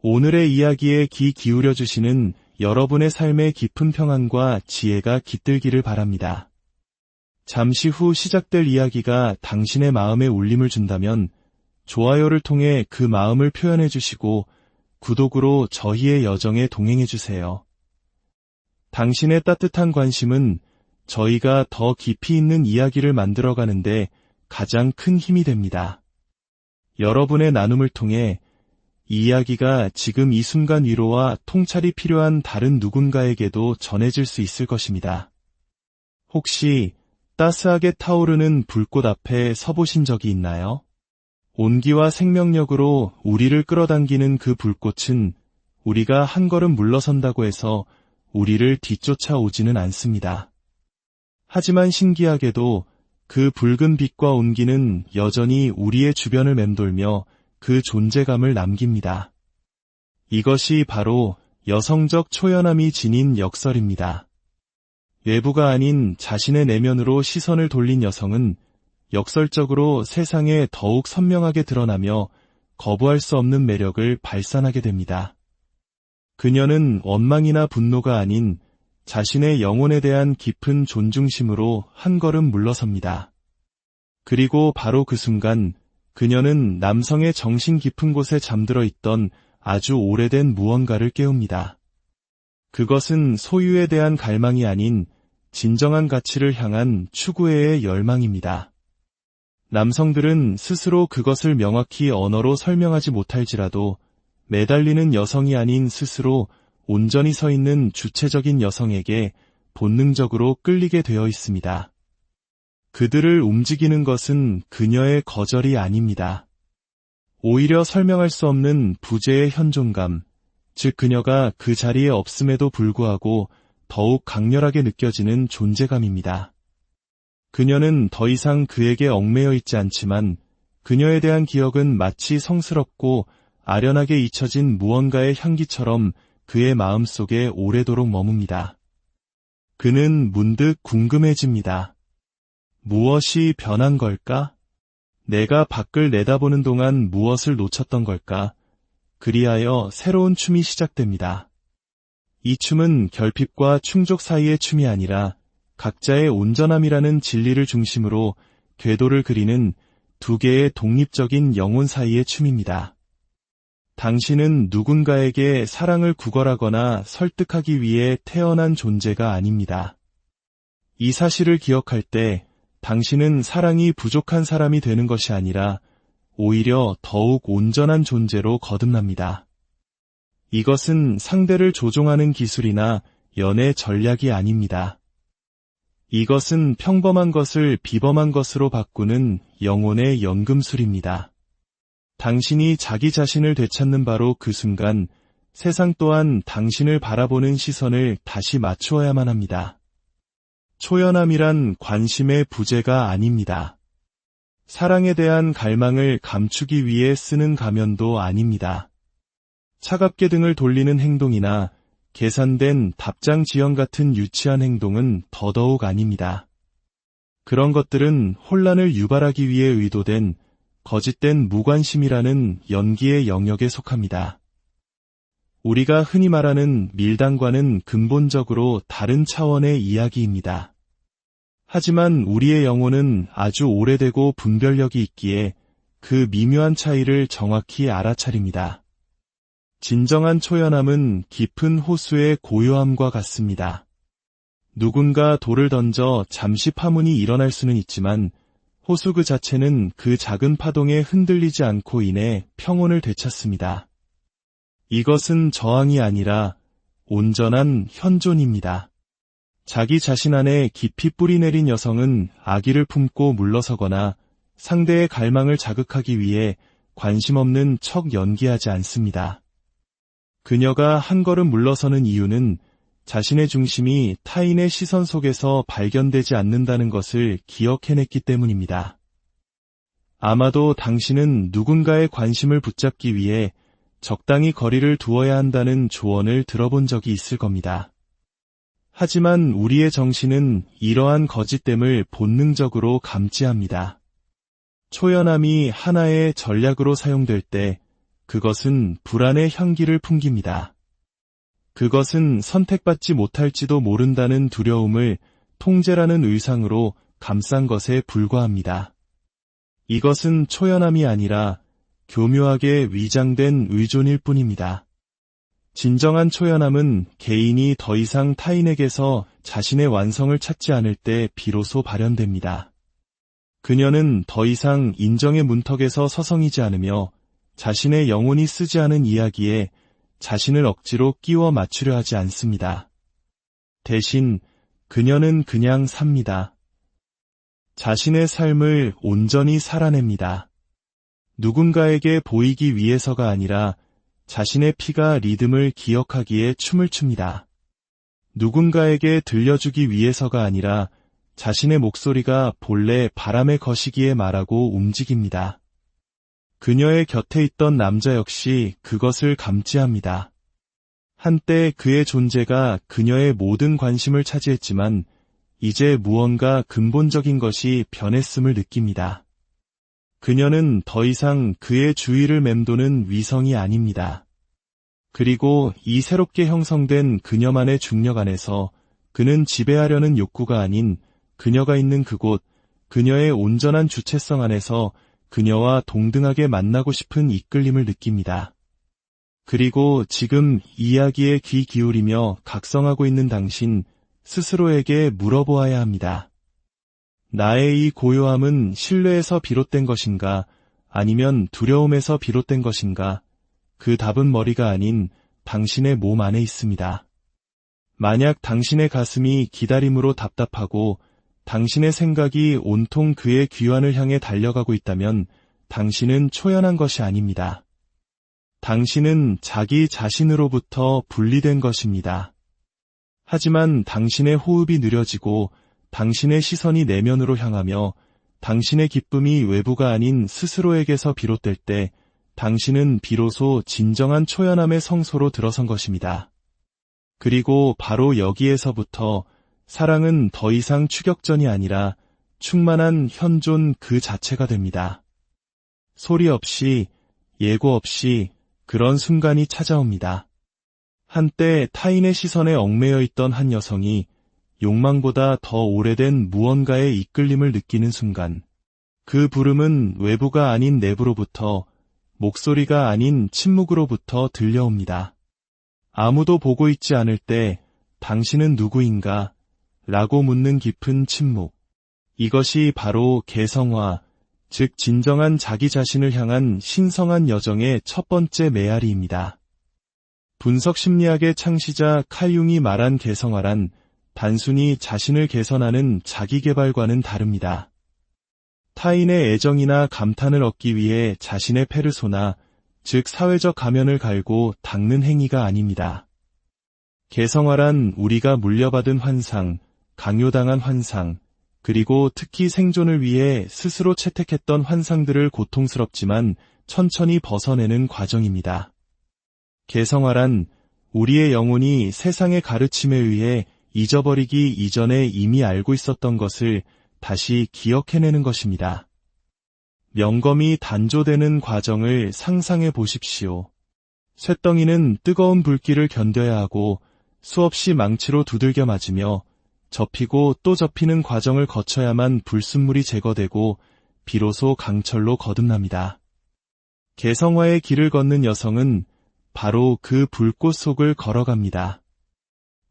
오늘의 이야기에 귀 기울여 주시는 여러분의 삶의 깊은 평안과 지혜가 깃들기를 바랍니다. 잠시 후 시작될 이야기가 당신의 마음에 울림을 준다면 좋아요를 통해 그 마음을 표현해 주시고 구독으로 저희의 여정에 동행해 주세요. 당신의 따뜻한 관심은 저희가 더 깊이 있는 이야기를 만들어가는데 가장 큰 힘이 됩니다. 여러분의 나눔을 통해 이 이야기가 지금 이 순간 위로와 통찰이 필요한 다른 누군가에게도 전해질 수 있을 것입니다. 혹시 따스하게 타오르는 불꽃 앞에 서보신 적이 있나요? 온기와 생명력으로 우리를 끌어당기는 그 불꽃은 우리가 한 걸음 물러선다고 해서 우리를 뒤쫓아오지는 않습니다. 하지만 신기하게도 그 붉은 빛과 온기는 여전히 우리의 주변을 맴돌며 그 존재감을 남깁니다. 이것이 바로 여성적 초연함이 지닌 역설입니다. 외부가 아닌 자신의 내면으로 시선을 돌린 여성은 역설적으로 세상에 더욱 선명하게 드러나며 거부할 수 없는 매력을 발산하게 됩니다. 그녀는 원망이나 분노가 아닌 자신의 영혼에 대한 깊은 존중심으로 한 걸음 물러섭니다. 그리고 바로 그 순간 그녀는 남성의 정신 깊은 곳에 잠들어 있던 아주 오래된 무언가를 깨웁니다. 그것은 소유에 대한 갈망이 아닌 진정한 가치를 향한 추구의 열망입니다. 남성들은 스스로 그것을 명확히 언어로 설명하지 못할지라도 매달리는 여성이 아닌 스스로 온전히 서 있는 주체적인 여성에게 본능적으로 끌리게 되어 있습니다. 그들을 움직이는 것은 그녀의 거절이 아닙니다. 오히려 설명할 수 없는 부재의 현존감, 즉 그녀가 그 자리에 없음에도 불구하고 더욱 강렬하게 느껴지는 존재감입니다. 그녀는 더 이상 그에게 얽매여 있지 않지만 그녀에 대한 기억은 마치 성스럽고 아련하게 잊혀진 무언가의 향기처럼 그의 마음속에 오래도록 머뭅니다. 그는 문득 궁금해집니다. 무엇이 변한 걸까? 내가 밖을 내다보는 동안 무엇을 놓쳤던 걸까? 그리하여 새로운 춤이 시작됩니다. 이 춤은 결핍과 충족 사이의 춤이 아니라 각자의 온전함이라는 진리를 중심으로 궤도를 그리는 두 개의 독립적인 영혼 사이의 춤입니다. 당신은 누군가에게 사랑을 구걸하거나 설득하기 위해 태어난 존재가 아닙니다. 이 사실을 기억할 때 당신은 사랑이 부족한 사람이 되는 것이 아니라 오히려 더욱 온전한 존재로 거듭납니다. 이것은 상대를 조종하는 기술이나 연애 전략이 아닙니다. 이것은 평범한 것을 비범한 것으로 바꾸는 영혼의 연금술입니다. 당신이 자기 자신을 되찾는 바로 그 순간 세상 또한 당신을 바라보는 시선을 다시 맞추어야만 합니다. 초연함이란 관심의 부재가 아닙니다. 사랑에 대한 갈망을 감추기 위해 쓰는 가면도 아닙니다. 차갑게 등을 돌리는 행동이나 계산된 답장 지연 같은 유치한 행동은 더더욱 아닙니다. 그런 것들은 혼란을 유발하기 위해 의도된 거짓된 무관심이라는 연기의 영역에 속합니다. 우리가 흔히 말하는 밀당과는 근본적으로 다른 차원의 이야기입니다. 하지만 우리의 영혼은 아주 오래되고 분별력이 있기에 그 미묘한 차이를 정확히 알아차립니다. 진정한 초연함은 깊은 호수의 고요함과 같습니다. 누군가 돌을 던져 잠시 파문이 일어날 수는 있지만 호수 그 자체는 그 작은 파동에 흔들리지 않고 인해 평온을 되찾습니다. 이것은 저항이 아니라 온전한 현존입니다. 자기 자신 안에 깊이 뿌리내린 여성은 아기를 품고 물러서거나 상대의 갈망을 자극하기 위해 관심 없는 척 연기하지 않습니다. 그녀가 한 걸음 물러서는 이유는 자신의 중심이 타인의 시선 속에서 발견되지 않는다는 것을 기억해냈기 때문입니다. 아마도 당신은 누군가의 관심을 붙잡기 위해 적당히 거리를 두어야 한다는 조언을 들어본 적이 있을 겁니다. 하지만 우리의 정신은 이러한 거짓됨을 본능적으로 감지합니다. 초연함이 하나의 전략으로 사용될 때 그것은 불안의 향기를 풍깁니다. 그것은 선택받지 못할지도 모른다는 두려움을 통제라는 의상으로 감싼 것에 불과합니다. 이것은 초연함이 아니라 교묘하게 위장된 의존일 뿐입니다. 진정한 초연함은 개인이 더 이상 타인에게서 자신의 완성을 찾지 않을 때 비로소 발현됩니다. 그녀는 더 이상 인정의 문턱에서 서성이지 않으며 자신의 영혼이 쓰지 않은 이야기에 자신을 억지로 끼워 맞추려 하지 않습니다. 대신 그녀는 그냥 삽니다. 자신의 삶을 온전히 살아냅니다. 누군가에게 보이기 위해서가 아니라 자신의 피가 리듬을 기억하기에 춤을 춥니다. 누군가에게 들려주기 위해서가 아니라 자신의 목소리가 본래 바람에 거시기에 말하고 움직입니다. 그녀의 곁에 있던 남자 역시 그것을 감지합니다. 한때 그의 존재가 그녀의 모든 관심을 차지했지만 이제 무언가 근본적인 것이 변했음을 느낍니다. 그녀는 더 이상 그의 주위를 맴도는 위성이 아닙니다. 그리고 이 새롭게 형성된 그녀만의 중력 안에서 그는 지배하려는 욕구가 아닌 그녀가 있는 그곳, 그녀의 온전한 주체성 안에서 그녀와 동등하게 만나고 싶은 이끌림을 느낍니다. 그리고 지금 이야기에 귀 기울이며 각성하고 있는 당신 스스로에게 물어보아야 합니다. 나의 이 고요함은 신뢰에서 비롯된 것인가, 아니면 두려움에서 비롯된 것인가? 그 답은 머리가 아닌 당신의 몸 안에 있습니다. 만약 당신의 가슴이 기다림으로 답답하고 당신의 생각이 온통 그의 귀환을 향해 달려가고 있다면 당신은 초연한 것이 아닙니다. 당신은 자기 자신으로부터 분리된 것입니다. 하지만 당신의 호흡이 느려지고 당신의 시선이 내면으로 향하며 당신의 기쁨이 외부가 아닌 스스로에게서 비롯될 때 당신은 비로소 진정한 초연함의 성소로 들어선 것입니다. 그리고 바로 여기에서부터 사랑은 더 이상 추격전이 아니라 충만한 현존 그 자체가 됩니다. 소리 없이, 예고 없이 그런 순간이 찾아옵니다. 한때 타인의 시선에 얽매여 있던 한 여성이 욕망보다 더 오래된 무언가의 이끌림을 느끼는 순간, 그 부름은 외부가 아닌 내부로부터, 목소리가 아닌 침묵으로부터 들려옵니다. 아무도 보고 있지 않을 때 당신은 누구인가? 라고 묻는 깊은 침묵. 이것이 바로 개성화, 즉 진정한 자기 자신을 향한 신성한 여정의 첫 번째 메아리입니다. 분석 심리학의 창시자 칼 융이 말한 개성화란 단순히 자신을 개선하는 자기개발과는 다릅니다. 타인의 애정이나 감탄을 얻기 위해 자신의 페르소나, 즉 사회적 가면을 갈고 닦는 행위가 아닙니다. 개성화란 우리가 물려받은 환상, 강요당한 환상, 그리고 특히 생존을 위해 스스로 채택했던 환상들을 고통스럽지만 천천히 벗어내는 과정입니다. 개성화란 우리의 영혼이 세상의 가르침에 의해 잊어버리기 이전에 이미 알고 있었던 것을 다시 기억해내는 것입니다. 명검이 단조되는 과정을 상상해 보십시오. 쇳덩이는 뜨거운 불길을 견뎌야 하고 수없이 망치로 두들겨 맞으며 접히고 또 접히는 과정을 거쳐야만 불순물이 제거되고 비로소 강철로 거듭납니다. 개성화의 길을 걷는 여성은 바로 그 불꽃 속을 걸어갑니다.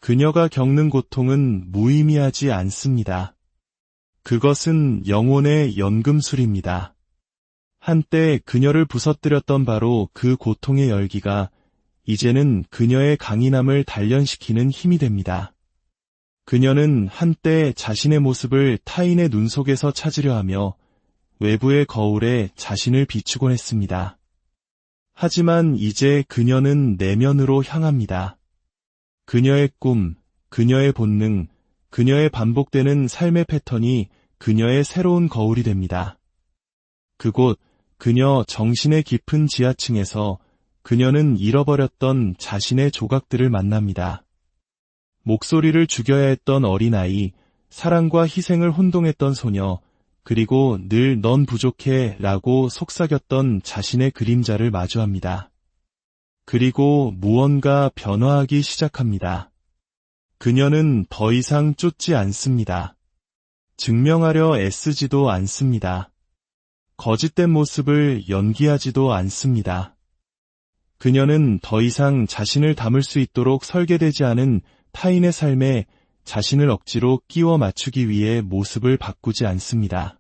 그녀가 겪는 고통은 무의미하지 않습니다. 그것은 영혼의 연금술입니다. 한때 그녀를 부서뜨렸던 바로 그 고통의 열기가 이제는 그녀의 강인함을 단련시키는 힘이 됩니다. 그녀는 한때 자신의 모습을 타인의 눈 속에서 찾으려 하며 외부의 거울에 자신을 비추곤 했습니다. 하지만 이제 그녀는 내면으로 향합니다. 그녀의 꿈, 그녀의 본능, 그녀의 반복되는 삶의 패턴이 그녀의 새로운 거울이 됩니다. 그곳, 그녀 정신의 깊은 지하층에서 그녀는 잃어버렸던 자신의 조각들을 만납니다. 목소리를 죽여야 했던 어린아이, 사랑과 희생을 혼동했던 소녀, 그리고 늘 넌 부족해 라고 속삭였던 자신의 그림자를 마주합니다. 그리고 무언가 변화하기 시작합니다. 그녀는 더 이상 쫓지 않습니다. 증명하려 애쓰지도 않습니다. 거짓된 모습을 연기하지도 않습니다. 그녀는 더 이상 자신을 담을 수 있도록 설계되지 않은 타인의 삶에 자신을 억지로 끼워 맞추기 위해 모습을 바꾸지 않습니다.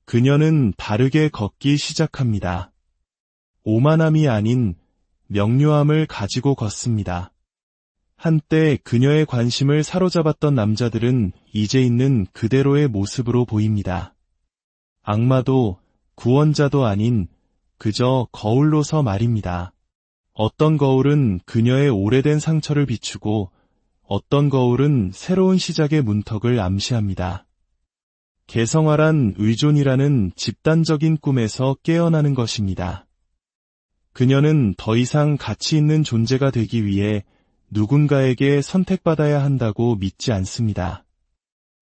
그녀는 다르게 걷기 시작합니다. 오만함이 아닌 명료함을 가지고 걷습니다. 한때 그녀의 관심을 사로잡았던 남자들은 이제 있는 그대로의 모습으로 보입니다. 악마도 구원자도 아닌 그저 거울로서 말입니다. 어떤 거울은 그녀의 오래된 상처를 비추고 어떤 거울은 새로운 시작의 문턱을 암시합니다. 개성화란 의존이라는 집단적인 꿈에서 깨어나는 것입니다. 그녀는 더 이상 가치 있는 존재가 되기 위해 누군가에게 선택받아야 한다고 믿지 않습니다.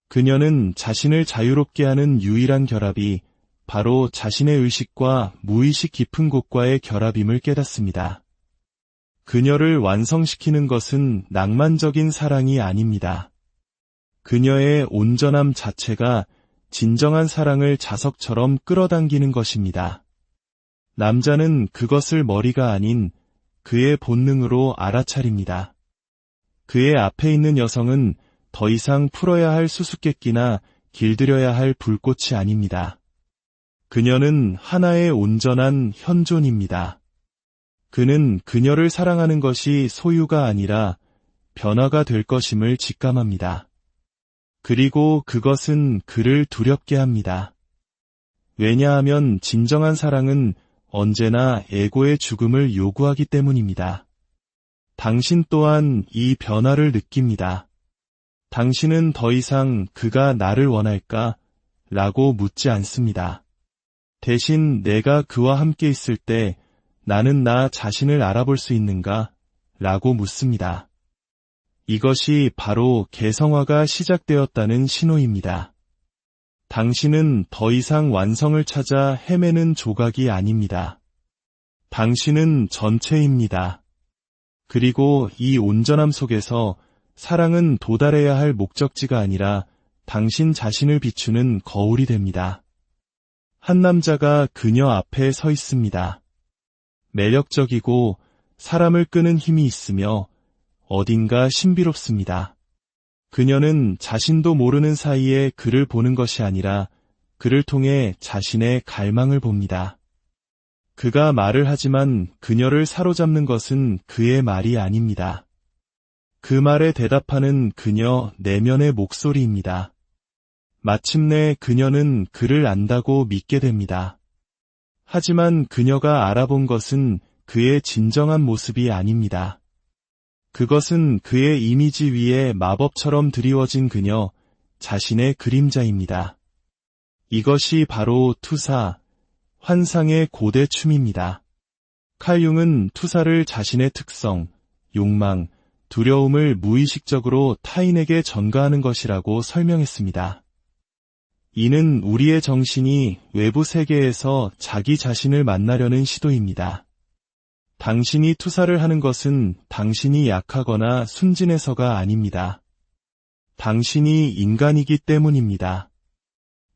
그녀는 자신을 자유롭게 하는 유일한 결합이 바로 자신의 의식과 무의식 깊은 곳과의 결합임을 깨닫습니다. 그녀를 완성시키는 것은 낭만적인 사랑이 아닙니다. 그녀의 온전함 자체가 진정한 사랑을 자석처럼 끌어당기는 것입니다. 남자는 그것을 머리가 아닌 그의 본능으로 알아차립니다. 그의 앞에 있는 여성은 더 이상 풀어야 할 수수께끼나 길들여야 할 불꽃이 아닙니다. 그녀는 하나의 온전한 현존입니다. 그는 그녀를 사랑하는 것이 소유가 아니라 변화가 될 것임을 직감합니다. 그리고 그것은 그를 두렵게 합니다. 왜냐하면 진정한 사랑은 언제나 에고의 죽음을 요구하기 때문입니다. 당신 또한 이 변화를 느낍니다. 당신은 더 이상 그가 나를 원할까? 라고 묻지 않습니다. 대신 내가 그와 함께 있을 때 나는 나 자신을 알아볼 수 있는가? 라고 묻습니다. 이것이 바로 개성화가 시작되었다는 신호입니다. 당신은 더 이상 완성을 찾아 헤매는 조각이 아닙니다. 당신은 전체입니다. 그리고 이 온전함 속에서 사랑은 도달해야 할 목적지가 아니라 당신 자신을 비추는 거울이 됩니다. 한 남자가 그녀 앞에 서 있습니다. 매력적이고 사람을 끄는 힘이 있으며 어딘가 신비롭습니다. 그녀는 자신도 모르는 사이에 그를 보는 것이 아니라 그를 통해 자신의 갈망을 봅니다. 그가 말을 하지만 그녀를 사로잡는 것은 그의 말이 아닙니다. 그 말에 대답하는 그녀 내면의 목소리입니다. 마침내 그녀는 그를 안다고 믿게 됩니다. 하지만 그녀가 알아본 것은 그의 진정한 모습이 아닙니다. 그것은 그의 이미지 위에 마법처럼 드리워진 그녀 자신의 그림자입니다. 이것이 바로 투사, 환상의 고대 춤입니다. 칼 융은 투사를 자신의 특성, 욕망, 두려움을 무의식적으로 타인에게 전가하는 것이라고 설명했습니다. 이는 우리의 정신이 외부 세계에서 자기 자신을 만나려는 시도입니다. 당신이 투사를 하는 것은 당신이 약하거나 순진해서가 아닙니다. 당신이 인간이기 때문입니다.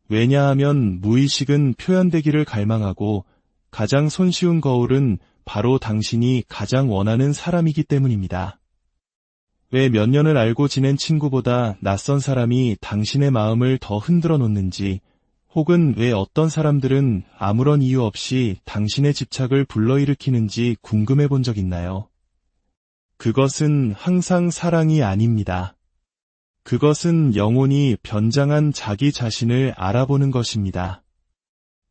왜냐하면 무의식은 표현되기를 갈망하고 가장 손쉬운 거울은 바로 당신이 가장 원하는 사람이기 때문입니다. 왜 몇 년을 알고 지낸 친구보다 낯선 사람이 당신의 마음을 더 흔들어 놓는지, 혹은 왜 어떤 사람들은 아무런 이유 없이 당신의 집착을 불러일으키는지 궁금해 본 적 있나요? 그것은 항상 사랑이 아닙니다. 그것은 영혼이 변장한 자기 자신을 알아보는 것입니다.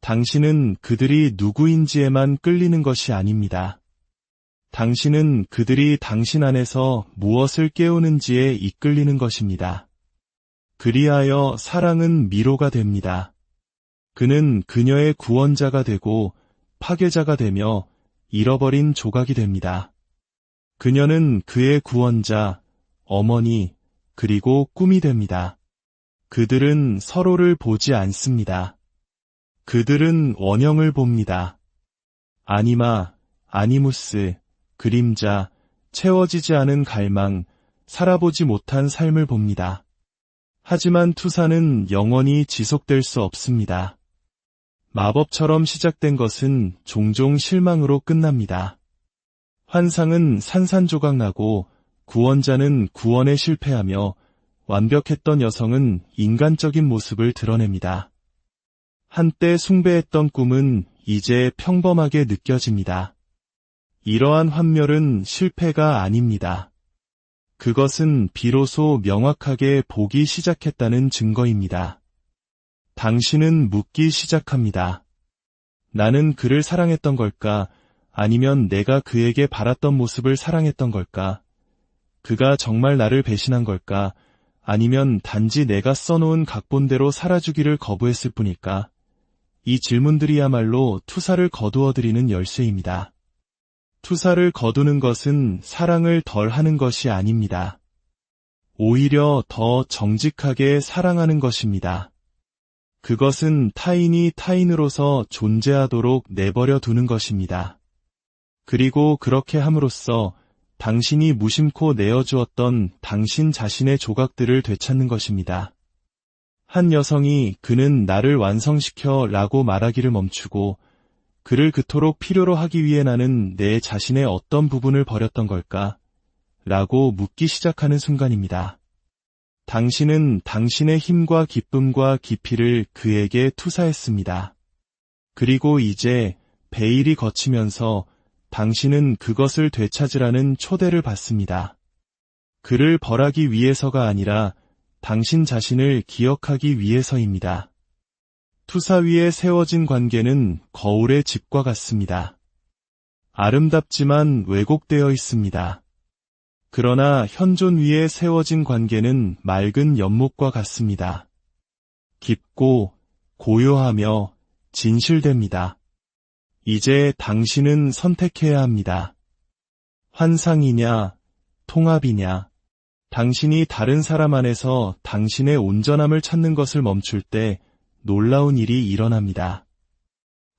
당신은 그들이 누구인지에만 끌리는 것이 아닙니다. 당신은 그들이 당신 안에서 무엇을 깨우는지에 이끌리는 것입니다. 그리하여 사랑은 미로가 됩니다. 그는 그녀의 구원자가 되고 파괴자가 되며 잃어버린 조각이 됩니다. 그녀는 그의 구원자, 어머니, 그리고 꿈이 됩니다. 그들은 서로를 보지 않습니다. 그들은 원형을 봅니다. 아니마, 아니무스, 그림자, 채워지지 않은 갈망, 살아보지 못한 삶을 봅니다. 하지만 투사는 영원히 지속될 수 없습니다. 마법처럼 시작된 것은 종종 실망으로 끝납니다. 환상은 산산조각 나고 구원자는 구원에 실패하며 완벽했던 여성은 인간적인 모습을 드러냅니다. 한때 숭배했던 꿈은 이제 평범하게 느껴집니다. 이러한 환멸은 실패가 아닙니다. 그것은 비로소 명확하게 보기 시작했다는 증거입니다. 당신은 묻기 시작합니다. 나는 그를 사랑했던 걸까? 아니면 내가 그에게 바랐던 모습을 사랑했던 걸까? 그가 정말 나를 배신한 걸까? 아니면 단지 내가 써놓은 각본대로 살아주기를 거부했을 뿐일까? 이 질문들이야말로 투사를 거두어들이는 열쇠입니다. 투사를 거두는 것은 사랑을 덜 하는 것이 아닙니다. 오히려 더 정직하게 사랑하는 것입니다. 그것은 타인이 타인으로서 존재하도록 내버려 두는 것입니다. 그리고 그렇게 함으로써 당신이 무심코 내어주었던 당신 자신의 조각들을 되찾는 것입니다. 한 여성이 그는 나를 완성시켜 라고 말하기를 멈추고 그를 그토록 필요로 하기 위해 나는 내 자신의 어떤 부분을 버렸던 걸까? 라고 묻기 시작하는 순간입니다. 당신은 당신의 힘과 기쁨과 깊이를 그에게 투사했습니다. 그리고 이제 베일이 걷히면서 당신은 그것을 되찾으라는 초대를 받습니다. 그를 벌하기 위해서가 아니라 당신 자신을 기억하기 위해서입니다. 투사 위에 세워진 관계는 거울의 집과 같습니다. 아름답지만 왜곡되어 있습니다. 그러나 현존 위에 세워진 관계는 맑은 연못과 같습니다. 깊고 고요하며 진실됩니다. 이제 당신은 선택해야 합니다. 환상이냐, 통합이냐. 당신이 다른 사람 안에서 당신의 온전함을 찾는 것을 멈출 때 놀라운 일이 일어납니다.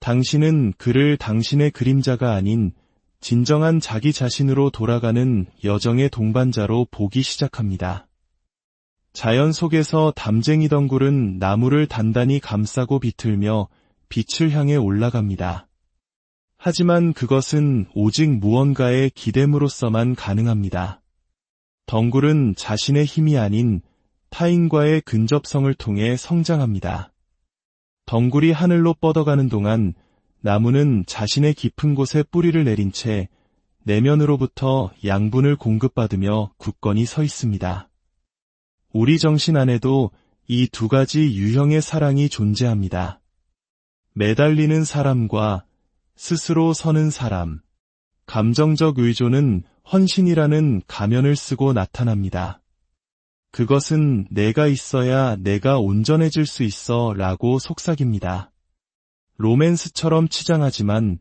당신은 그를 당신의 그림자가 아닌 진정한 자기 자신으로 돌아가는 여정의 동반자로 보기 시작합니다. 자연 속에서 담쟁이 덩굴은 나무를 단단히 감싸고 비틀며 빛을 향해 올라갑니다. 하지만 그것은 오직 무언가의 기댐으로서만 가능합니다. 덩굴은 자신의 힘이 아닌 타인과의 근접성을 통해 성장합니다. 덩굴이 하늘로 뻗어가는 동안 나무는 자신의 깊은 곳에 뿌리를 내린 채 내면으로부터 양분을 공급받으며 굳건히 서 있습니다. 우리 정신 안에도 이 두 가지 유형의 사랑이 존재합니다. 매달리는 사람과 스스로 서는 사람. 감정적 의존은 헌신이라는 가면을 쓰고 나타납니다. 그것은 내가 있어야 내가 온전해질 수 있어 라고 속삭입니다. 로맨스처럼 치장하지만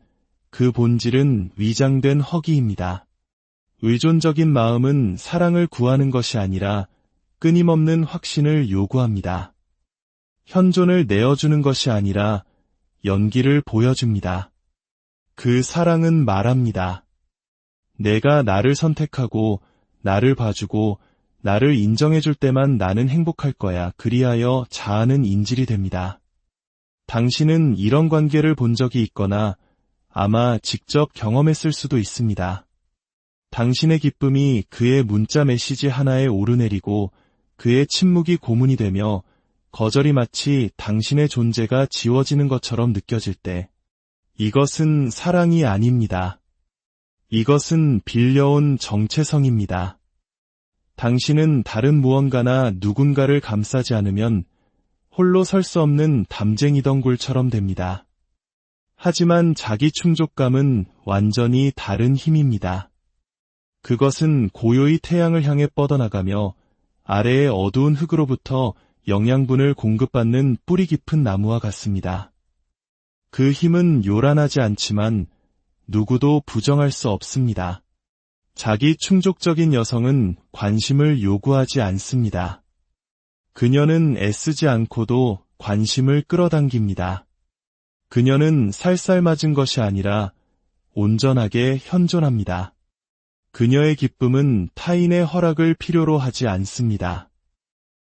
그 본질은 위장된 허기입니다. 의존적인 마음은 사랑을 구하는 것이 아니라 끊임없는 확신을 요구합니다. 현존을 내어주는 것이 아니라 연기를 보여줍니다. 그 사랑은 말합니다. 내가 나를 선택하고 나를 봐주고 나를 인정해줄 때만 나는 행복할 거야. 그리하여 자아는 인질이 됩니다. 당신은 이런 관계를 본 적이 있거나 아마 직접 경험했을 수도 있습니다. 당신의 기쁨이 그의 문자 메시지 하나에 오르내리고 그의 침묵이 고문이 되며 거절이 마치 당신의 존재가 지워지는 것처럼 느껴질 때 이것은 사랑이 아닙니다. 이것은 빌려온 정체성입니다. 당신은 다른 무언가나 누군가를 감싸지 않으면 홀로 설 수 없는 담쟁이 덩굴처럼 됩니다. 하지만 자기 충족감은 완전히 다른 힘입니다. 그것은 고요히 태양을 향해 뻗어나가며 아래의 어두운 흙으로부터 영양분을 공급받는 뿌리 깊은 나무와 같습니다. 그 힘은 요란하지 않지만 누구도 부정할 수 없습니다. 자기 충족적인 여성은 관심을 요구하지 않습니다. 그녀는 애쓰지 않고도 관심을 끌어당깁니다. 그녀는 살살맞은 것이 아니라 온전하게 현존합니다. 그녀의 기쁨은 타인의 허락을 필요로 하지 않습니다.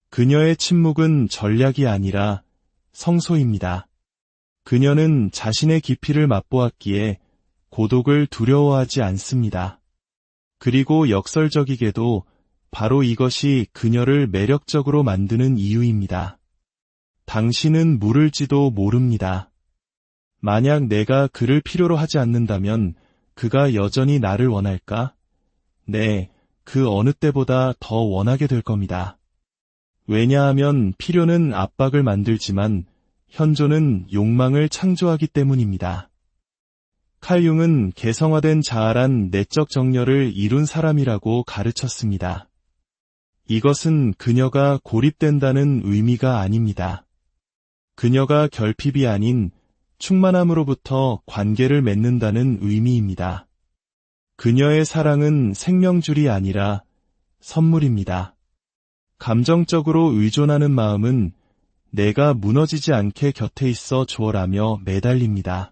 그녀의 침묵은 전략이 아니라 성소입니다. 그녀는 자신의 깊이를 맛보았기에 고독을 두려워하지 않습니다. 그리고 역설적이게도 바로 이것이 그녀를 매력적으로 만드는 이유입니다. 당신은 물을지도 모릅니다. 만약 내가 그를 필요로 하지 않는다면 그가 여전히 나를 원할까? 네, 그 어느 때보다 더 원하게 될 겁니다. 왜냐하면 필요는 압박을 만들지만 현존은 욕망을 창조하기 때문입니다. 칼 융은 개성화된 자아란 내적 정렬을 이룬 사람이라고 가르쳤습니다. 이것은 그녀가 고립된다는 의미가 아닙니다. 그녀가 결핍이 아닌 충만함으로부터 관계를 맺는다는 의미입니다. 그녀의 사랑은 생명줄이 아니라 선물입니다. 감정적으로 의존하는 마음은 내가 무너지지 않게 곁에 있어 주어라며 매달립니다.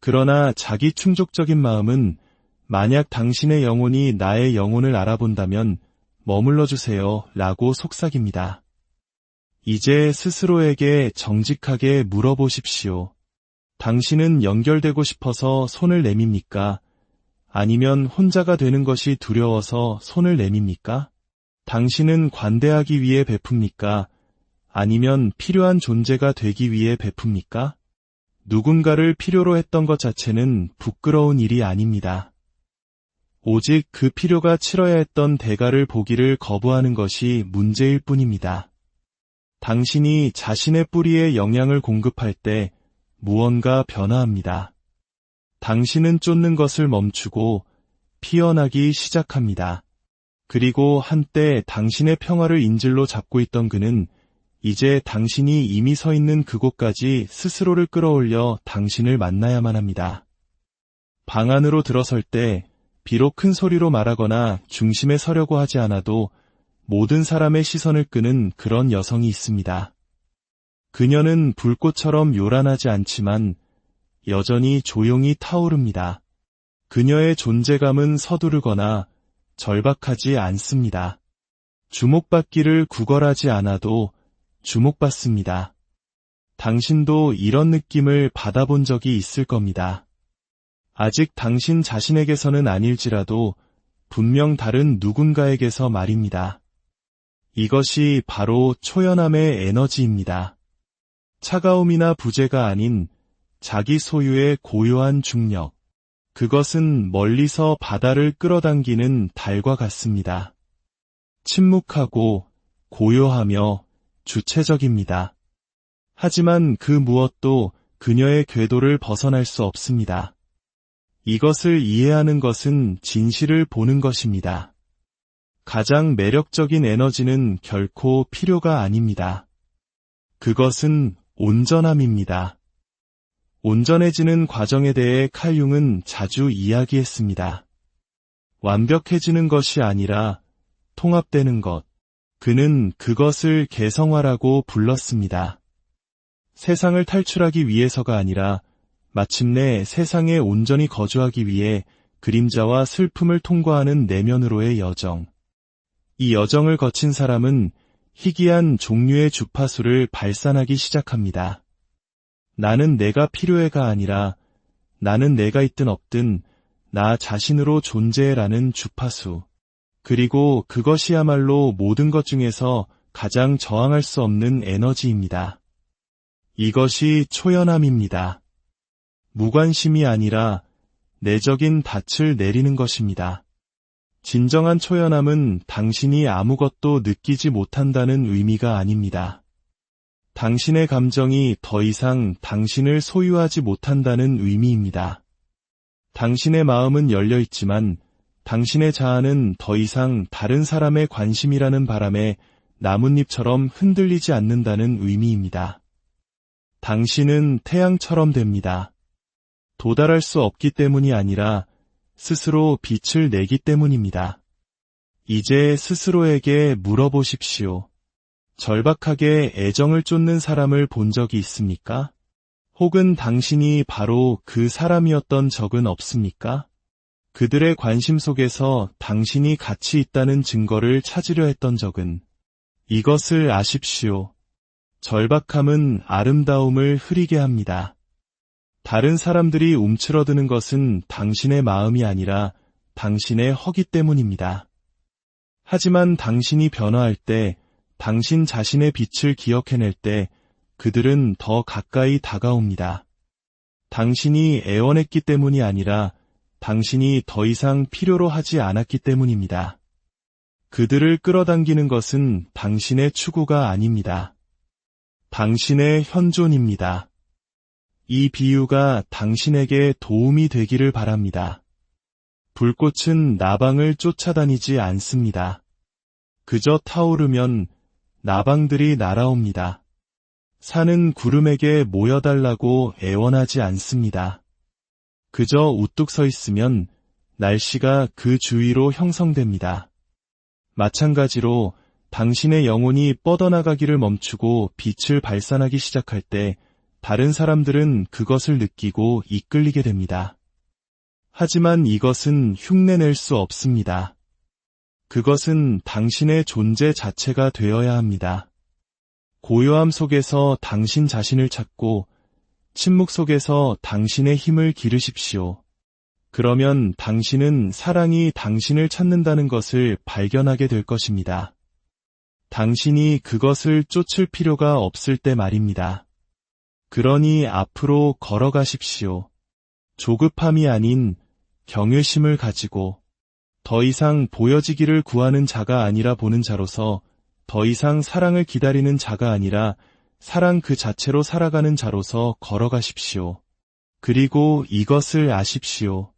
그러나 자기 충족적인 마음은 만약 당신의 영혼이 나의 영혼을 알아본다면 머물러 주세요 라고 속삭입니다. 이제 스스로에게 정직하게 물어보십시오. 당신은 연결되고 싶어서 손을 내밉니까? 아니면 혼자가 되는 것이 두려워서 손을 내밉니까? 당신은 관대하기 위해 베풉니까? 아니면 필요한 존재가 되기 위해 베풉니까? 누군가를 필요로 했던 것 자체는 부끄러운 일이 아닙니다. 오직 그 필요가 치러야 했던 대가를 보기를 거부하는 것이 문제일 뿐입니다. 당신이 자신의 뿌리에 영양을 공급할 때 무언가 변화합니다. 당신은 쫓는 것을 멈추고 피어나기 시작합니다. 그리고 한때 당신의 평화를 인질로 잡고 있던 그는 이제 당신이 이미 서 있는 그곳까지 스스로를 끌어올려 당신을 만나야만 합니다. 방 안으로 들어설 때 비록 큰 소리로 말하거나 중심에 서려고 하지 않아도 모든 사람의 시선을 끄는 그런 여성이 있습니다. 그녀는 불꽃처럼 요란하지 않지만 여전히 조용히 타오릅니다. 그녀의 존재감은 서두르거나 절박하지 않습니다. 주목받기를 구걸하지 않아도 주목받습니다. 당신도 이런 느낌을 받아본 적이 있을 겁니다. 아직 당신 자신에게서는 아닐지라도 분명 다른 누군가에게서 말입니다. 이것이 바로 초연함의 에너지입니다. 차가움이나 부재가 아닌 자기 소유의 고요한 중력. 그것은 멀리서 바다를 끌어당기는 달과 같습니다. 침묵하고 고요하며 주체적입니다. 하지만 그 무엇도 그녀의 궤도를 벗어날 수 없습니다. 이것을 이해하는 것은 진실을 보는 것입니다. 가장 매력적인 에너지는 결코 필요가 아닙니다. 그것은 온전함입니다. 온전해지는 과정에 대해 칼 융은 자주 이야기했습니다. 완벽해지는 것이 아니라 통합되는 것. 그는 그것을 개성화라고 불렀습니다. 세상을 탈출하기 위해서가 아니라 마침내 세상에 온전히 거주하기 위해 그림자와 슬픔을 통과하는 내면으로의 여정. 이 여정을 거친 사람은 희귀한 종류의 주파수를 발산하기 시작합니다. 나는 내가 필요해가 아니라 나는 내가 있든 없든 나 자신으로 존재해라는 주파수. 그리고 그것이야말로 모든 것 중에서 가장 저항할 수 없는 에너지입니다. 이것이 초연함입니다. 무관심이 아니라 내적인 닻을 내리는 것입니다. 진정한 초연함은 당신이 아무것도 느끼지 못한다는 의미가 아닙니다. 당신의 감정이 더 이상 당신을 소유하지 못한다는 의미입니다. 당신의 마음은 열려 있지만 당신의 자아는 더 이상 다른 사람의 관심이라는 바람에 나뭇잎처럼 흔들리지 않는다는 의미입니다. 당신은 태양처럼 됩니다. 도달할 수 없기 때문이 아니라 스스로 빛을 내기 때문입니다. 이제 스스로에게 물어보십시오. 절박하게 애정을 쫓는 사람을 본 적이 있습니까? 혹은 당신이 바로 그 사람이었던 적은 없습니까? 그들의 관심 속에서 당신이 가치 있다는 증거를 찾으려 했던 적은 이것을 아십시오. 절박함은 아름다움을 흐리게 합니다. 다른 사람들이 움츠러드는 것은 당신의 마음이 아니라 당신의 허기 때문입니다. 하지만 당신이 변화할 때, 당신 자신의 빛을 기억해낼 때 그들은 더 가까이 다가옵니다. 당신이 애원했기 때문이 아니라 당신이 더 이상 필요로 하지 않았기 때문입니다. 그들을 끌어당기는 것은 당신의 추구가 아닙니다. 당신의 현존입니다. 이 비유가 당신에게 도움이 되기를 바랍니다. 불꽃은 나방을 쫓아다니지 않습니다. 그저 타오르면 나방들이 날아옵니다. 산은 구름에게 모여달라고 애원하지 않습니다. 그저 우뚝 서 있으면 날씨가 그 주위로 형성됩니다. 마찬가지로 당신의 영혼이 뻗어나가기를 멈추고 빛을 발산하기 시작할 때 다른 사람들은 그것을 느끼고 이끌리게 됩니다. 하지만 이것은 흉내낼 수 없습니다. 그것은 당신의 존재 자체가 되어야 합니다. 고요함 속에서 당신 자신을 찾고 침묵 속에서 당신의 힘을 기르십시오. 그러면 당신은 사랑이 당신을 찾는다는 것을 발견하게 될 것입니다. 당신이 그것을 쫓을 필요가 없을 때 말입니다. 그러니 앞으로 걸어가십시오. 조급함이 아닌 경외심을 가지고 더 이상 보여지기를 구하는 자가 아니라 보는 자로서 더 이상 사랑을 기다리는 자가 아니라 사랑 그 자체로 살아가는 자로서 걸어가십시오. 그리고 이것을 아십시오.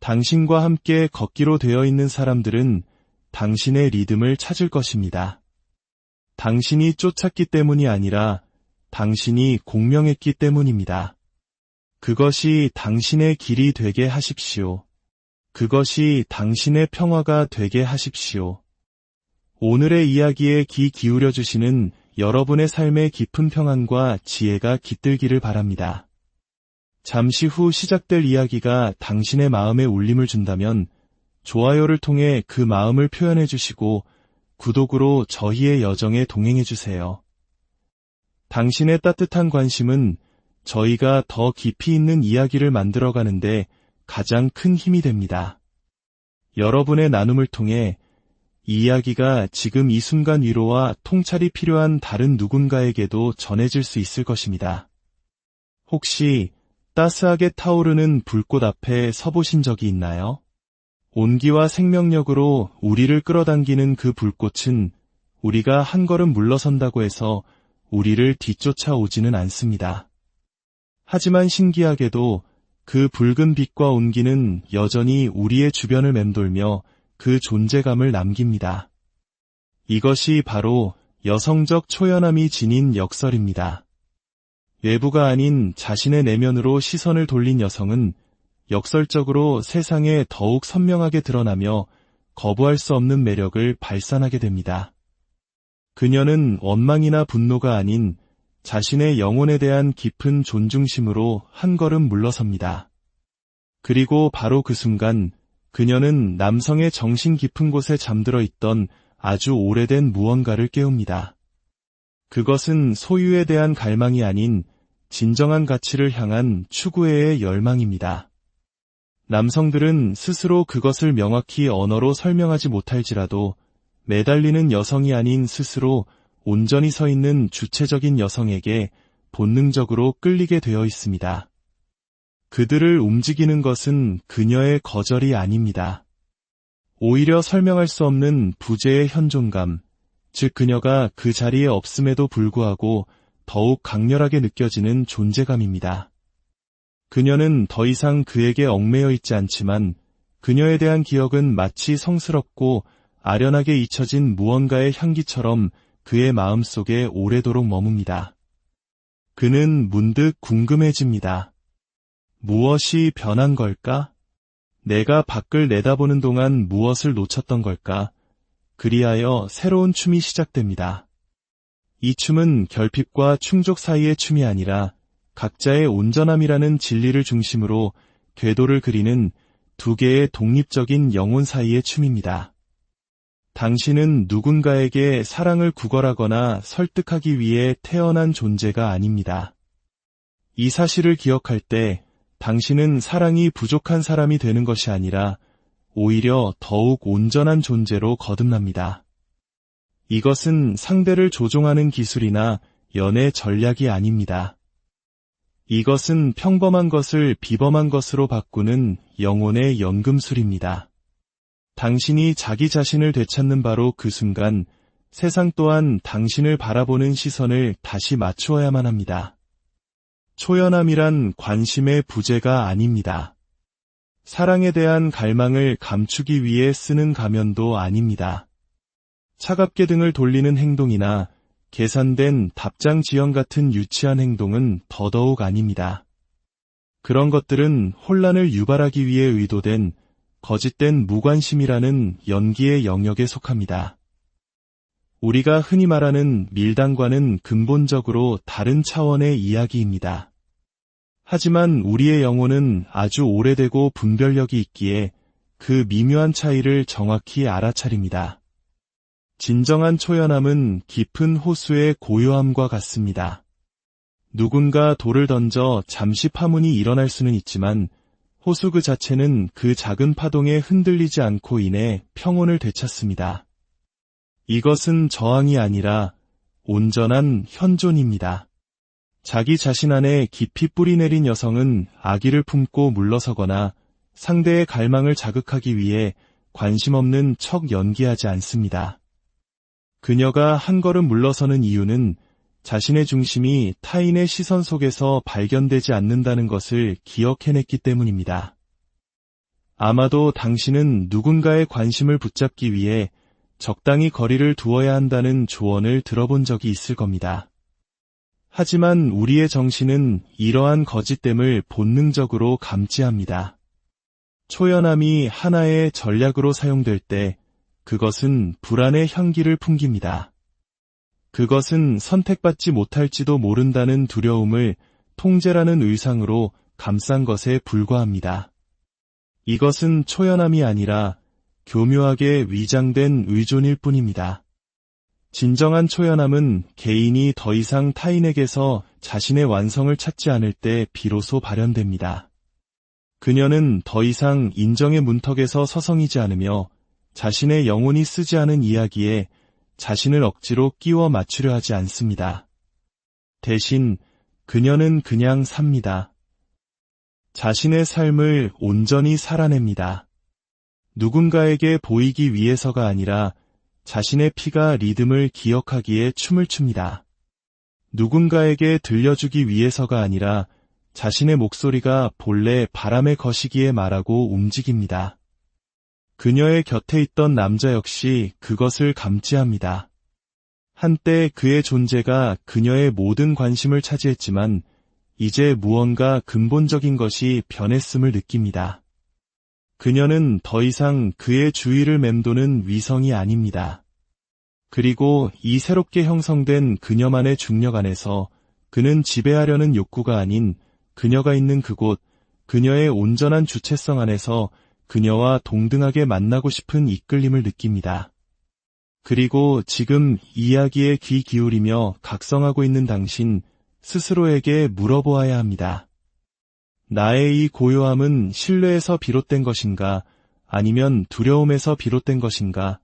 당신과 함께 걷기로 되어 있는 사람들은 당신의 리듬을 찾을 것입니다. 당신이 쫓았기 때문이 아니라 당신이 공명했기 때문입니다. 그것이 당신의 길이 되게 하십시오. 그것이 당신의 평화가 되게 하십시오. 오늘의 이야기에 귀 기울여 주시는 여러분의 삶의 깊은 평안과 지혜가 깃들기를 바랍니다. 잠시 후 시작될 이야기가 당신의 마음에 울림을 준다면 좋아요를 통해 그 마음을 표현해 주시고 구독으로 저희의 여정에 동행해 주세요. 당신의 따뜻한 관심은 저희가 더 깊이 있는 이야기를 만들어가는데 가장 큰 힘이 됩니다. 여러분의 나눔을 통해 이 이야기가 지금 이 순간 위로와 통찰이 필요한 다른 누군가에게도 전해질 수 있을 것입니다. 혹시 따스하게 타오르는 불꽃 앞에 서보신 적이 있나요? 온기와 생명력으로 우리를 끌어당기는 그 불꽃은 우리가 한 걸음 물러선다고 해서 우리를 뒤쫓아 오지는 않습니다. 하지만 신기하게도 그 붉은 빛과 온기는 여전히 우리의 주변을 맴돌며 그 존재감을 남깁니다. 이것이 바로 여성적 초연함이 지닌 역설입니다. 외부가 아닌 자신의 내면으로 시선을 돌린 여성은 역설적으로 세상에 더욱 선명하게 드러나며 거부할 수 없는 매력을 발산하게 됩니다. 그녀는 원망이나 분노가 아닌 자신의 영혼에 대한 깊은 존중심으로 한 걸음 물러섭니다. 그리고 바로 그 순간 그녀는 남성의 정신 깊은 곳에 잠들어 있던 아주 오래된 무언가를 깨웁니다. 그것은 소유에 대한 갈망이 아닌 진정한 가치를 향한 추구의 열망입니다. 남성들은 스스로 그것을 명확히 언어로 설명하지 못할지라도 매달리는 여성이 아닌 스스로 온전히 서 있는 주체적인 여성에게 본능적으로 끌리게 되어 있습니다. 그들을 움직이는 것은 그녀의 거절이 아닙니다. 오히려 설명할 수 없는 부재의 현존감, 즉 그녀가 그 자리에 없음에도 불구하고 더욱 강렬하게 느껴지는 존재감입니다. 그녀는 더 이상 그에게 얽매여 있지 않지만 그녀에 대한 기억은 마치 성스럽고 아련하게 잊혀진 무언가의 향기처럼 그의 마음속에 오래도록 머뭅니다. 그는 문득 궁금해집니다. 무엇이 변한 걸까? 내가 밖을 내다보는 동안 무엇을 놓쳤던 걸까? 그리하여 새로운 춤이 시작됩니다. 이 춤은 결핍과 충족 사이의 춤이 아니라 각자의 온전함이라는 진리를 중심으로 궤도를 그리는 두 개의 독립적인 영혼 사이의 춤입니다. 당신은 누군가에게 사랑을 구걸하거나 설득하기 위해 태어난 존재가 아닙니다. 이 사실을 기억할 때 당신은 사랑이 부족한 사람이 되는 것이 아니라 오히려 더욱 온전한 존재로 거듭납니다. 이것은 상대를 조종하는 기술이나 연애 전략이 아닙니다. 이것은 평범한 것을 비범한 것으로 바꾸는 영혼의 연금술입니다. 당신이 자기 자신을 되찾는 바로 그 순간 세상 또한 당신을 바라보는 시선을 다시 맞추어야만 합니다. 초연함이란 관심의 부재가 아닙니다. 사랑에 대한 갈망을 감추기 위해 쓰는 가면도 아닙니다. 차갑게 등을 돌리는 행동이나 계산된 답장 지연 같은 유치한 행동은 더더욱 아닙니다. 그런 것들은 혼란을 유발하기 위해 의도된 거짓된 무관심이라는 연기의 영역에 속합니다. 우리가 흔히 말하는 밀당과는 근본적으로 다른 차원의 이야기입니다. 하지만 우리의 영혼은 아주 오래되고 분별력이 있기에 그 미묘한 차이를 정확히 알아차립니다. 진정한 초연함은 깊은 호수의 고요함과 같습니다. 누군가 돌을 던져 잠시 파문이 일어날 수는 있지만 호수 그 자체는 그 작은 파동에 흔들리지 않고 인해 평온을 되찾습니다. 이것은 저항이 아니라 온전한 현존입니다. 자기 자신 안에 깊이 뿌리내린 여성은 아기를 품고 물러서거나 상대의 갈망을 자극하기 위해 관심 없는 척 연기하지 않습니다. 그녀가 한 걸음 물러서는 이유는 자신의 중심이 타인의 시선 속에서 발견되지 않는다는 것을 기억해냈기 때문입니다. 아마도 당신은 누군가의 관심을 붙잡기 위해 적당히 거리를 두어야 한다는 조언을 들어본 적이 있을 겁니다. 하지만 우리의 정신은 이러한 거짓됨을 본능적으로 감지합니다. 초연함이 하나의 전략으로 사용될 때 그것은 불안의 향기를 풍깁니다. 그것은 선택받지 못할지도 모른다는 두려움을 통제라는 의상으로 감싼 것에 불과합니다. 이것은 초연함이 아니라 교묘하게 위장된 의존일 뿐입니다. 진정한 초연함은 개인이 더 이상 타인에게서 자신의 완성을 찾지 않을 때 비로소 발현됩니다. 그녀는 더 이상 인정의 문턱에서 서성이지 않으며 자신의 영혼이 쓰지 않은 이야기에 자신을 억지로 끼워 맞추려 하지 않습니다. 대신 그녀는 그냥 삽니다. 자신의 삶을 온전히 살아냅니다. 누군가에게 보이기 위해서가 아니라 자신의 피가 리듬을 기억하기에 춤을 춥니다. 누군가에게 들려주기 위해서가 아니라 자신의 목소리가 본래 바람에 거시기에 말하고 움직입니다. 그녀의 곁에 있던 남자 역시 그것을 감지합니다. 한때 그의 존재가 그녀의 모든 관심을 차지했지만 이제 무언가 근본적인 것이 변했음을 느낍니다. 그녀는 더 이상 그의 주위를 맴도는 위성이 아닙니다. 그리고 이 새롭게 형성된 그녀만의 중력 안에서 그는 지배하려는 욕구가 아닌 그녀가 있는 그곳, 그녀의 온전한 주체성 안에서 그녀와 동등하게 만나고 싶은 이끌림을 느낍니다. 그리고 지금 이야기에 귀 기울이며 각성하고 있는 당신 스스로에게 물어보아야 합니다. 나의 이 고요함은 신뢰에서 비롯된 것인가, 아니면 두려움에서 비롯된 것인가?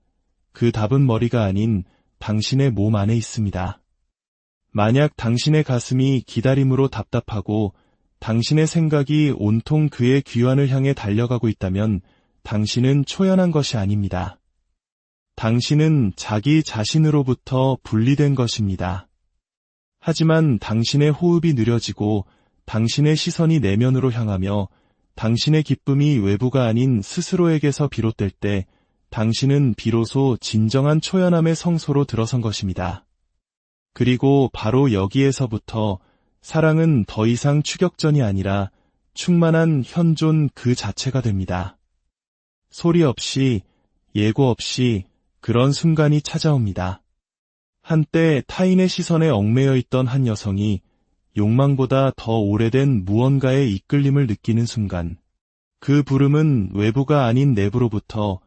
그 답은 머리가 아닌 당신의 몸 안에 있습니다. 만약 당신의 가슴이 기다림으로 답답하고 당신의 생각이 온통 그의 귀환을 향해 달려가고 있다면 당신은 초연한 것이 아닙니다. 당신은 자기 자신으로부터 분리된 것입니다. 하지만 당신의 호흡이 느려지고 당신의 시선이 내면으로 향하며 당신의 기쁨이 외부가 아닌 스스로에게서 비롯될 때 당신은 비로소 진정한 초연함의 성소로 들어선 것입니다. 그리고 바로 여기에서부터 사랑은 더 이상 추격전이 아니라 충만한 현존 그 자체가 됩니다. 소리 없이, 예고 없이 그런 순간이 찾아옵니다. 한때 타인의 시선에 얽매여 있던 한 여성이 욕망보다 더 오래된 무언가의 이끌림을 느끼는 순간, 그 부름은 외부가 아닌 내부로부터,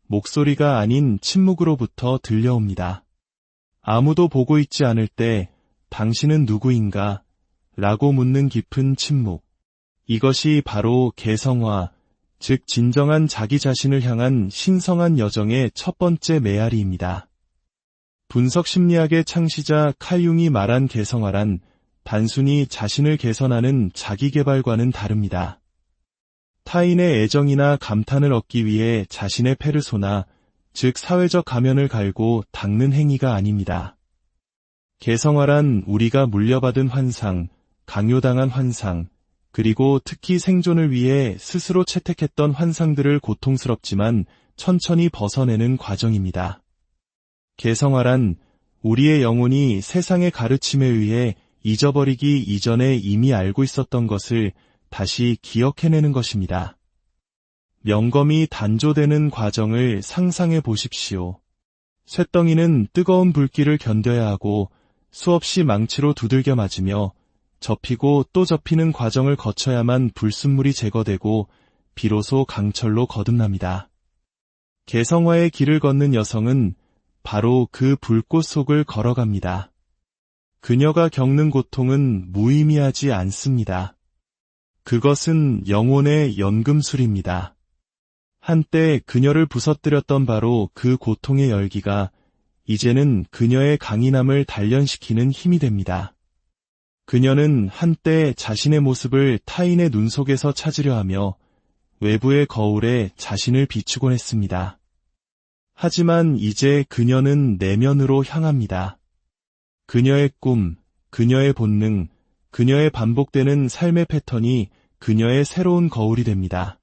목소리가 아닌 침묵으로부터 들려옵니다. 아무도 보고 있지 않을 때 당신은 누구인가? 라고 묻는 깊은 침묵. 이것이 바로 개성화, 즉 진정한 자기 자신을 향한 신성한 여정의 첫 번째 메아리입니다. 분석 심리학의 창시자 칼 융이 말한 개성화란 단순히 자신을 개선하는 자기 개발과는 다릅니다. 타인의 애정이나 감탄을 얻기 위해 자신의 페르소나, 즉 사회적 가면을 갈고 닦는 행위가 아닙니다. 개성화란 우리가 물려받은 환상, 강요당한 환상, 그리고 특히 생존을 위해 스스로 채택했던 환상들을 고통스럽지만 천천히 벗어내는 과정입니다. 개성화란 우리의 영혼이 세상의 가르침에 의해 잊어버리기 이전에 이미 알고 있었던 것을 다시 기억해내는 것입니다. 명검이 단조되는 과정을 상상해 보십시오. 쇳덩이는 뜨거운 불길을 견뎌야 하고 수없이 망치로 두들겨 맞으며 접히고 또 접히는 과정을 거쳐야만 불순물이 제거되고 비로소 강철로 거듭납니다. 개성화의 길을 걷는 여성은 바로 그 불꽃 속을 걸어갑니다. 그녀가 겪는 고통은 무의미하지 않습니다. 그것은 영혼의 연금술입니다. 한때 그녀를 부서뜨렸던 바로 그 고통의 열기가 이제는 그녀의 강인함을 단련시키는 힘이 됩니다. 그녀는 한때 자신의 모습을 타인의 눈 속에서 찾으려 하며 외부의 거울에 자신을 비추곤 했습니다. 하지만 이제 그녀는 내면으로 향합니다. 그녀의 꿈, 그녀의 본능, 그녀의 반복되는 삶의 패턴이 그녀의 새로운 거울이 됩니다.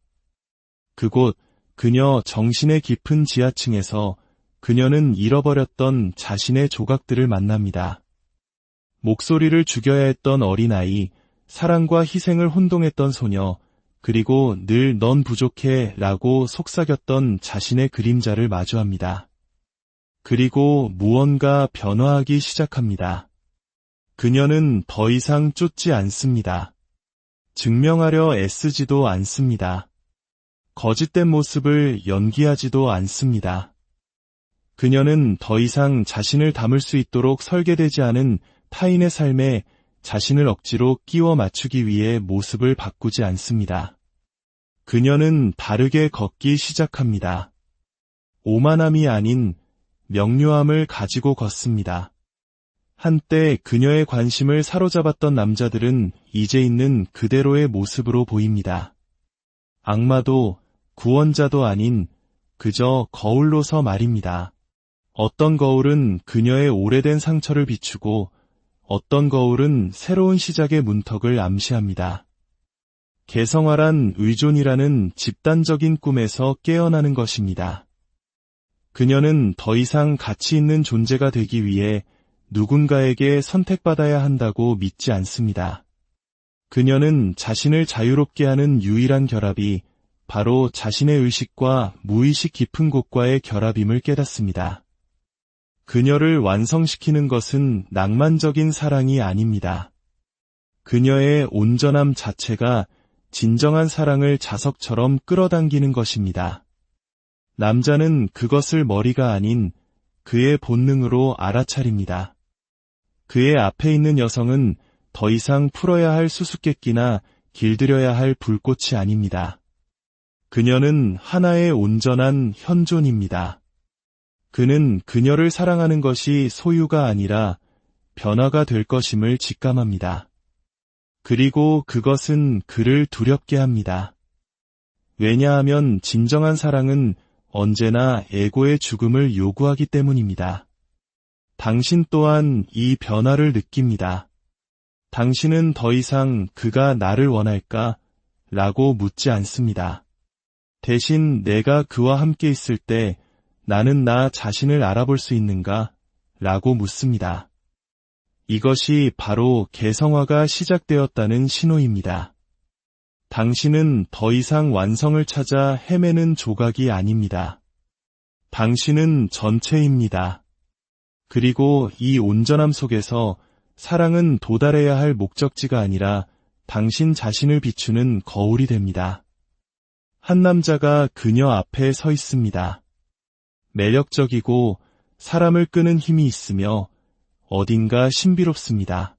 그곳, 그녀 정신의 깊은 지하층에서 그녀는 잃어버렸던 자신의 조각들을 만납니다. 목소리를 죽여야 했던 어린아이, 사랑과 희생을 혼동했던 소녀, 그리고 늘 넌 부족해 라고 속삭였던 자신의 그림자를 마주합니다. 그리고 무언가 변화하기 시작합니다. 그녀는 더 이상 쫓지 않습니다. 증명하려 애쓰지도 않습니다. 거짓된 모습을 연기하지도 않습니다. 그녀는 더 이상 자신을 담을 수 있도록 설계되지 않은 타인의 삶에 자신을 억지로 끼워 맞추기 위해 모습을 바꾸지 않습니다. 그녀는 다르게 걷기 시작합니다. 오만함이 아닌 명료함을 가지고 걷습니다. 한때 그녀의 관심을 사로잡았던 남자들은 이제 있는 그대로의 모습으로 보입니다. 악마도 구원자도 아닌 그저 거울로서 말입니다. 어떤 거울은 그녀의 오래된 상처를 비추고 어떤 거울은 새로운 시작의 문턱을 암시합니다. 개성화란 의존이라는 집단적인 꿈에서 깨어나는 것입니다. 그녀는 더 이상 가치 있는 존재가 되기 위해 누군가에게 선택받아야 한다고 믿지 않습니다. 그녀는 자신을 자유롭게 하는 유일한 결합이 바로 자신의 의식과 무의식 깊은 곳과의 결합임을 깨닫습니다. 그녀를 완성시키는 것은 낭만적인 사랑이 아닙니다. 그녀의 온전함 자체가 진정한 사랑을 자석처럼 끌어당기는 것입니다. 남자는 그것을 머리가 아닌 그의 본능으로 알아차립니다. 그의 앞에 있는 여성은 더 이상 풀어야 할 수수께끼나 길들여야 할 불꽃이 아닙니다. 그녀는 하나의 온전한 현존입니다. 그는 그녀를 사랑하는 것이 소유가 아니라 변화가 될 것임을 직감합니다. 그리고 그것은 그를 두렵게 합니다. 왜냐하면 진정한 사랑은 언제나 에고의 죽음을 요구하기 때문입니다. 당신 또한 이 변화를 느낍니다. 당신은 더 이상 그가 나를 원할까? 라고 묻지 않습니다. 대신 내가 그와 함께 있을 때 나는 나 자신을 알아볼 수 있는가? 라고 묻습니다. 이것이 바로 개성화가 시작되었다는 신호입니다. 당신은 더 이상 완성을 찾아 헤매는 조각이 아닙니다. 당신은 전체입니다. 그리고 이 온전함 속에서 사랑은 도달해야 할 목적지가 아니라 당신 자신을 비추는 거울이 됩니다. 한 남자가 그녀 앞에 서 있습니다. 매력적이고 사람을 끄는 힘이 있으며 어딘가 신비롭습니다.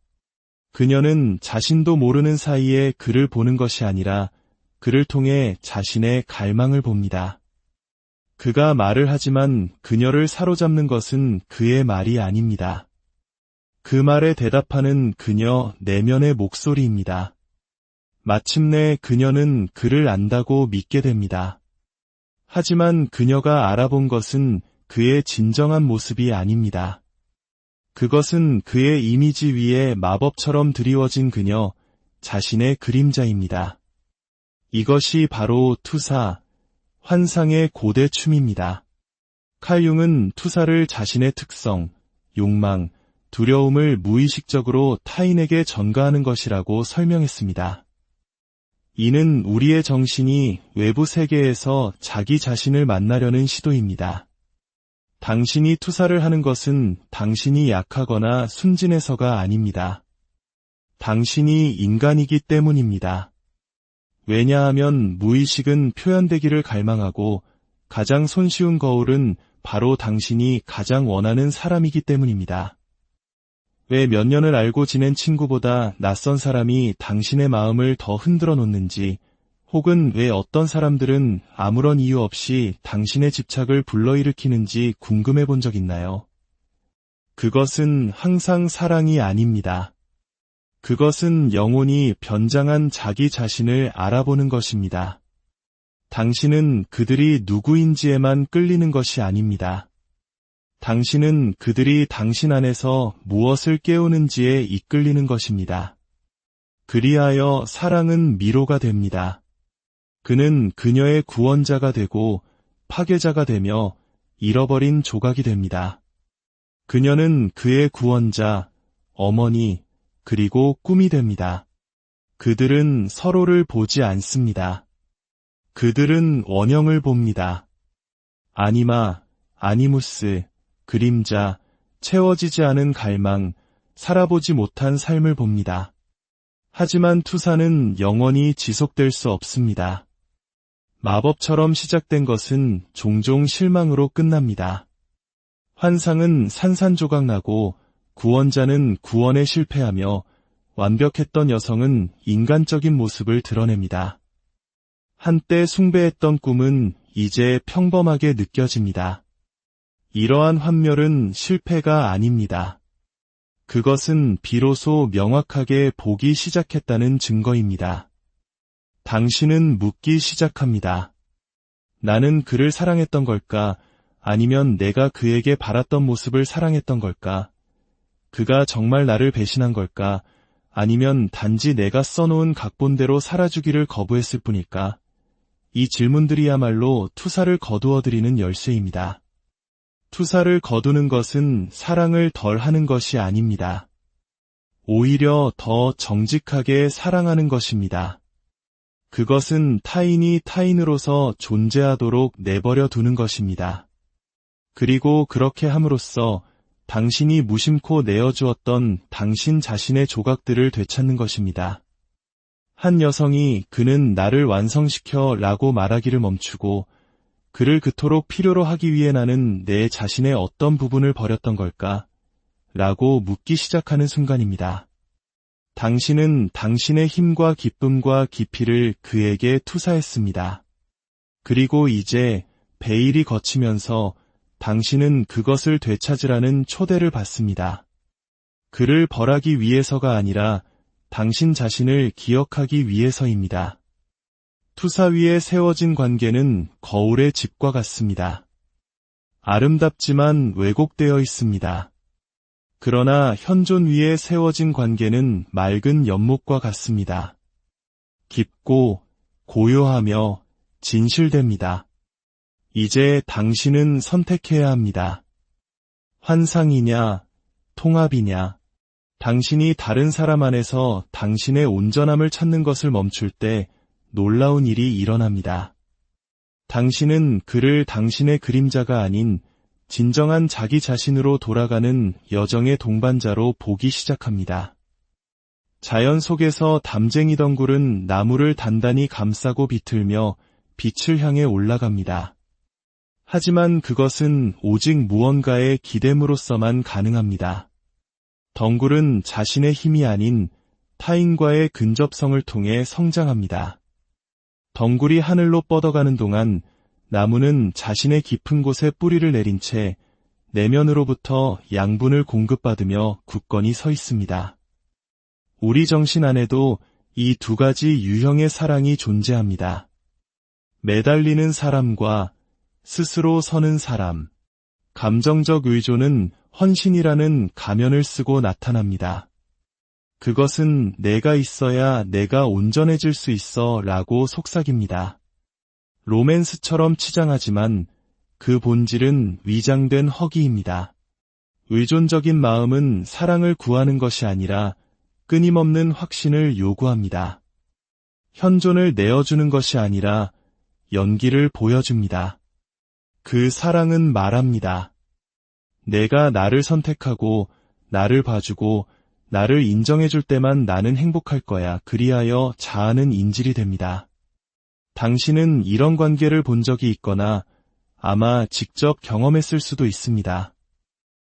그녀는 자신도 모르는 사이에 그를 보는 것이 아니라 그를 통해 자신의 갈망을 봅니다. 그가 말을 하지만 그녀를 사로잡는 것은 그의 말이 아닙니다. 그 말에 대답하는 그녀 내면의 목소리입니다. 마침내 그녀는 그를 안다고 믿게 됩니다. 하지만 그녀가 알아본 것은 그의 진정한 모습이 아닙니다. 그것은 그의 이미지 위에 마법처럼 드리워진 그녀 자신의 그림자입니다. 이것이 바로 투사, 환상의 고대 춤입니다. 칼 융은 투사를 자신의 특성, 욕망, 두려움을 무의식적으로 타인에게 전가하는 것이라고 설명했습니다. 이는 우리의 정신이 외부 세계에서 자기 자신을 만나려는 시도입니다. 당신이 투사를 하는 것은 당신이 약하거나 순진해서가 아닙니다. 당신이 인간이기 때문입니다. 왜냐하면 무의식은 표현되기를 갈망하고 가장 손쉬운 거울은 바로 당신이 가장 원하는 사람이기 때문입니다. 왜 몇 년을 알고 지낸 친구보다 낯선 사람이 당신의 마음을 더 흔들어 놓는지, 혹은 왜 어떤 사람들은 아무런 이유 없이 당신의 집착을 불러일으키는지 궁금해 본 적 있나요? 그것은 항상 사랑이 아닙니다. 그것은 영혼이 변장한 자기 자신을 알아보는 것입니다. 당신은 그들이 누구인지에만 끌리는 것이 아닙니다. 당신은 그들이 당신 안에서 무엇을 깨우는지에 이끌리는 것입니다. 그리하여 사랑은 미로가 됩니다. 그는 그녀의 구원자가 되고 파괴자가 되며 잃어버린 조각이 됩니다. 그녀는 그의 구원자, 어머니, 그리고 꿈이 됩니다. 그들은 서로를 보지 않습니다. 그들은 원형을 봅니다. 아니마, 아니무스, 그림자, 채워지지 않은 갈망, 살아보지 못한 삶을 봅니다. 하지만 투사는 영원히 지속될 수 없습니다. 마법처럼 시작된 것은 종종 실망으로 끝납니다. 환상은 산산조각 나고 구원자는 구원에 실패하며 완벽했던 여성은 인간적인 모습을 드러냅니다. 한때 숭배했던 꿈은 이제 평범하게 느껴집니다. 이러한 환멸은 실패가 아닙니다. 그것은 비로소 명확하게 보기 시작했다는 증거입니다. 당신은 묻기 시작합니다. 나는 그를 사랑했던 걸까? 아니면 내가 그에게 바랐던 모습을 사랑했던 걸까? 그가 정말 나를 배신한 걸까? 아니면 단지 내가 써놓은 각본대로 살아주기를 거부했을 뿐일까? 이 질문들이야말로 투사를 거두어들이는 열쇠입니다. 투사를 거두는 것은 사랑을 덜 하는 것이 아닙니다. 오히려 더 정직하게 사랑하는 것입니다. 그것은 타인이 타인으로서 존재하도록 내버려 두는 것입니다. 그리고 그렇게 함으로써 당신이 무심코 내어주었던 당신 자신의 조각들을 되찾는 것입니다. 한 여성이 그는 나를 완성시켜 라고 말하기를 멈추고 그를 그토록 필요로 하기 위해 나는 내 자신의 어떤 부분을 버렸던 걸까? 라고 묻기 시작하는 순간입니다. 당신은 당신의 힘과 기쁨과 깊이를 그에게 투사했습니다. 그리고 이제 베일이 걷히면서 당신은 그것을 되찾으라는 초대를 받습니다. 그를 벌하기 위해서가 아니라 당신 자신을 기억하기 위해서입니다. 투사 위에 세워진 관계는 거울의 집과 같습니다. 아름답지만 왜곡되어 있습니다. 그러나 현존 위에 세워진 관계는 맑은 연못과 같습니다. 깊고 고요하며 진실됩니다. 이제 당신은 선택해야 합니다. 환상이냐, 통합이냐. 당신이 다른 사람 안에서 당신의 온전함을 찾는 것을 멈출 때 놀라운 일이 일어납니다. 당신은 그를 당신의 그림자가 아닌 진정한 자기 자신으로 돌아가는 여정의 동반자로 보기 시작합니다. 자연 속에서 담쟁이 덩굴은 나무를 단단히 감싸고 비틀며 빛을 향해 올라갑니다. 하지만 그것은 오직 무언가의 기댐으로서만 가능합니다. 덩굴은 자신의 힘이 아닌 타인과의 근접성을 통해 성장합니다. 덩굴이 하늘로 뻗어가는 동안 나무는 자신의 깊은 곳에 뿌리를 내린 채 내면으로부터 양분을 공급받으며 굳건히 서 있습니다. 우리 정신 안에도 이 두 가지 유형의 사랑이 존재합니다. 매달리는 사람과 스스로 서는 사람. 감정적 의존은 헌신이라는 가면을 쓰고 나타납니다. 그것은 내가 있어야 내가 온전해질 수 있어 라고 속삭입니다. 로맨스처럼 치장하지만 그 본질은 위장된 허기입니다. 의존적인 마음은 사랑을 구하는 것이 아니라 끊임없는 확신을 요구합니다. 현존을 내어주는 것이 아니라 연기를 보여줍니다. 그 사랑은 말합니다. 내가 나를 선택하고 나를 봐주고 나를 인정해줄 때만 나는 행복할 거야. 그리하여 자아는 인질이 됩니다. 당신은 이런 관계를 본 적이 있거나 아마 직접 경험했을 수도 있습니다.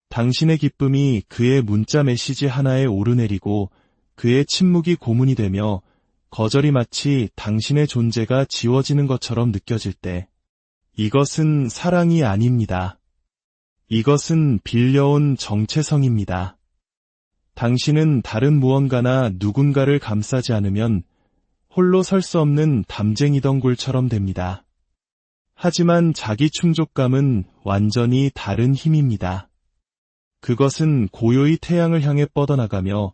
당신의 기쁨이 그의 문자 메시지 하나에 오르내리고 그의 침묵이 고문이 되며 거절이 마치 당신의 존재가 지워지는 것처럼 느껴질 때 이것은 사랑이 아닙니다. 이것은 빌려온 정체성입니다. 당신은 다른 무언가나 누군가를 감싸지 않으면 홀로 설 수 없는 담쟁이 덩굴처럼 됩니다. 하지만 자기 충족감은 완전히 다른 힘입니다. 그것은 고요히 태양을 향해 뻗어나가며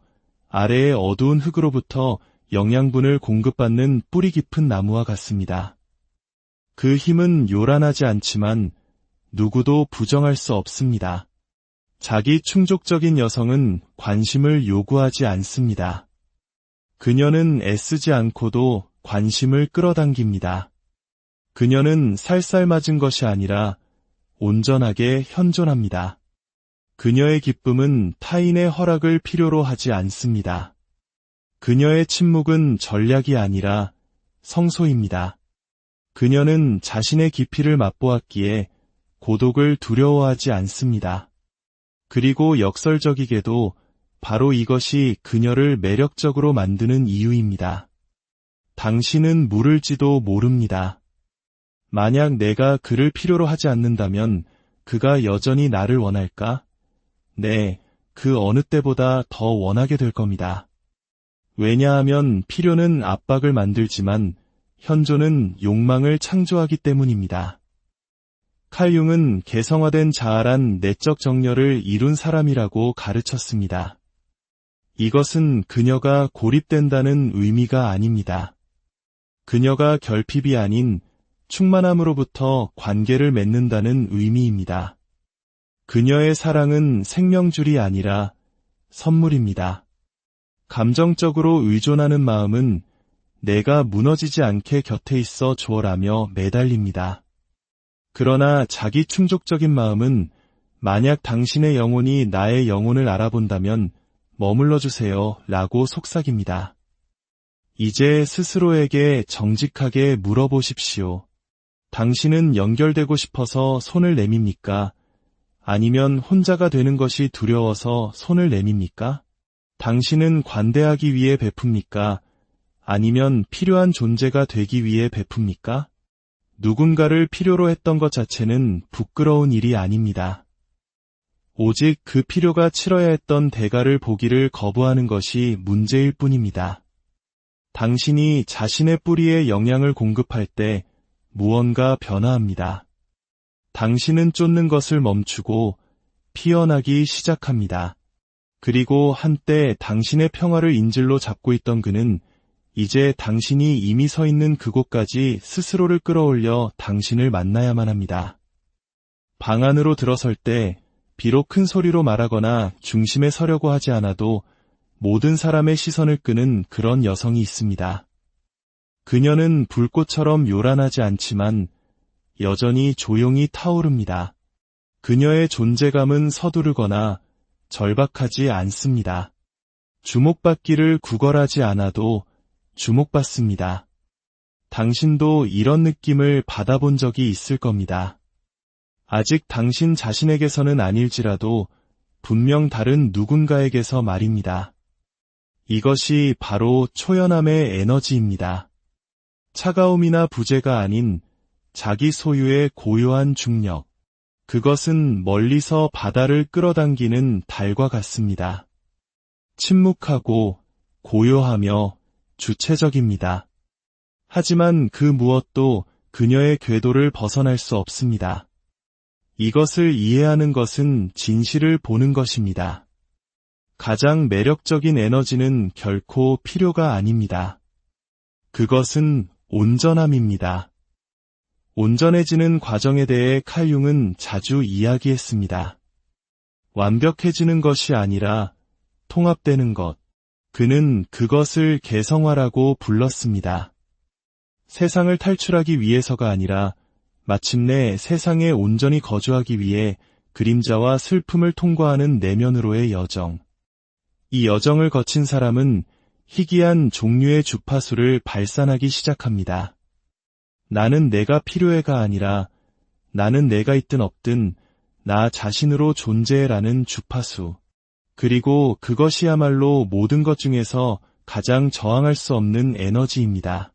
아래의 어두운 흙으로부터 영양분을 공급받는 뿌리 깊은 나무와 같습니다. 그 힘은 요란하지 않지만 누구도 부정할 수 없습니다. 자기 충족적인 여성은 관심을 요구하지 않습니다. 그녀는 애쓰지 않고도 관심을 끌어당깁니다. 그녀는 살살맞은 것이 아니라 온전하게 현존합니다. 그녀의 기쁨은 타인의 허락을 필요로 하지 않습니다. 그녀의 침묵은 전략이 아니라 성소입니다. 그녀는 자신의 깊이를 맛보았기에 고독을 두려워하지 않습니다. 그리고 역설적이게도 바로 이것이 그녀를 매력적으로 만드는 이유입니다. 당신은 모를지도 모릅니다. 만약 내가 그를 필요로 하지 않는다면 그가 여전히 나를 원할까? 네, 그 어느 때보다 더 원하게 될 겁니다. 왜냐하면 필요는 압박을 만들지만 현존은 욕망을 창조하기 때문입니다. 칼 융은 개성화된 자아란 내적 정렬을 이룬 사람이라고 가르쳤습니다. 이것은 그녀가 고립된다는 의미가 아닙니다. 그녀가 결핍이 아닌 충만함으로부터 관계를 맺는다는 의미입니다. 그녀의 사랑은 생명줄이 아니라 선물입니다. 감정적으로 의존하는 마음은 내가 무너지지 않게 곁에 있어 주어라며 매달립니다. 그러나 자기 충족적인 마음은 만약 당신의 영혼이 나의 영혼을 알아본다면 머물러 주세요 라고 속삭입니다. 이제 스스로에게 정직하게 물어보십시오. 당신은 연결되고 싶어서 손을 내밉니까? 아니면 혼자가 되는 것이 두려워서 손을 내밉니까? 당신은 관대하기 위해 베풉니까? 아니면 필요한 존재가 되기 위해 베풉니까? 누군가를 필요로 했던 것 자체는 부끄러운 일이 아닙니다. 오직 그 필요가 치러야 했던 대가를 보기를 거부하는 것이 문제일 뿐입니다. 당신이 자신의 뿌리에 영양을 공급할 때 무언가 변화합니다. 당신은 쫓는 것을 멈추고 피어나기 시작합니다. 그리고 한때 당신의 평화를 인질로 잡고 있던 그는 이제 당신이 이미 서 있는 그곳까지 스스로를 끌어올려 당신을 만나야만 합니다. 방 안으로 들어설 때 비록 큰 소리로 말하거나 중심에 서려고 하지 않아도 모든 사람의 시선을 끄는 그런 여성이 있습니다. 그녀는 불꽃처럼 요란하지 않지만 여전히 조용히 타오릅니다. 그녀의 존재감은 서두르거나 절박하지 않습니다. 주목받기를 구걸하지 않아도 주목받습니다. 당신도 이런 느낌을 받아본 적이 있을 겁니다. 아직 당신 자신에게서는 아닐지라도 분명 다른 누군가에게서 말입니다. 이것이 바로 초연함의 에너지입니다. 차가움이나 부재가 아닌 자기 소유의 고요한 중력. 그것은 멀리서 바다를 끌어당기는 달과 같습니다. 침묵하고 고요하며 주체적입니다. 하지만 그 무엇도 그녀의 궤도를 벗어날 수 없습니다. 이것을 이해하는 것은 진실을 보는 것입니다. 가장 매력적인 에너지는 결코 필요가 아닙니다. 그것은 온전함입니다. 온전해지는 과정에 대해 칼 융은 자주 이야기했습니다. 완벽해지는 것이 아니라 통합되는 것. 그는 그것을 개성화라고 불렀습니다. 세상을 탈출하기 위해서가 아니라 마침내 세상에 온전히 거주하기 위해 그림자와 슬픔을 통과하는 내면으로의 여정. 이 여정을 거친 사람은 희귀한 종류의 주파수를 발산하기 시작합니다. 나는 내가 필요해가 아니라 나는 내가 있든 없든 나 자신으로 존재해라는 주파수. 그리고 그것이야말로 모든 것 중에서 가장 저항할 수 없는 에너지입니다.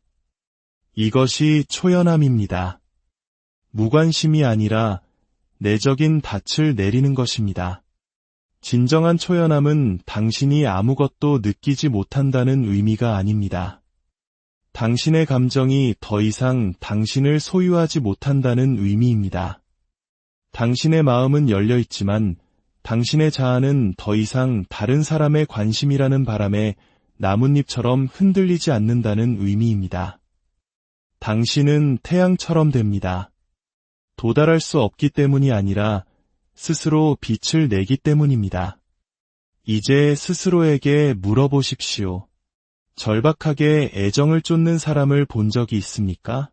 이것이 초연함입니다. 무관심이 아니라 내적인 닻을 내리는 것입니다. 진정한 초연함은 당신이 아무것도 느끼지 못한다는 의미가 아닙니다. 당신의 감정이 더 이상 당신을 소유하지 못한다는 의미입니다. 당신의 마음은 열려 있지만 당신의 자아는 더 이상 다른 사람의 관심이라는 바람에 나뭇잎처럼 흔들리지 않는다는 의미입니다. 당신은 태양처럼 됩니다. 도달할 수 없기 때문이 아니라 스스로 빛을 내기 때문입니다. 이제 스스로에게 물어보십시오. 절박하게 애정을 쫓는 사람을 본 적이 있습니까?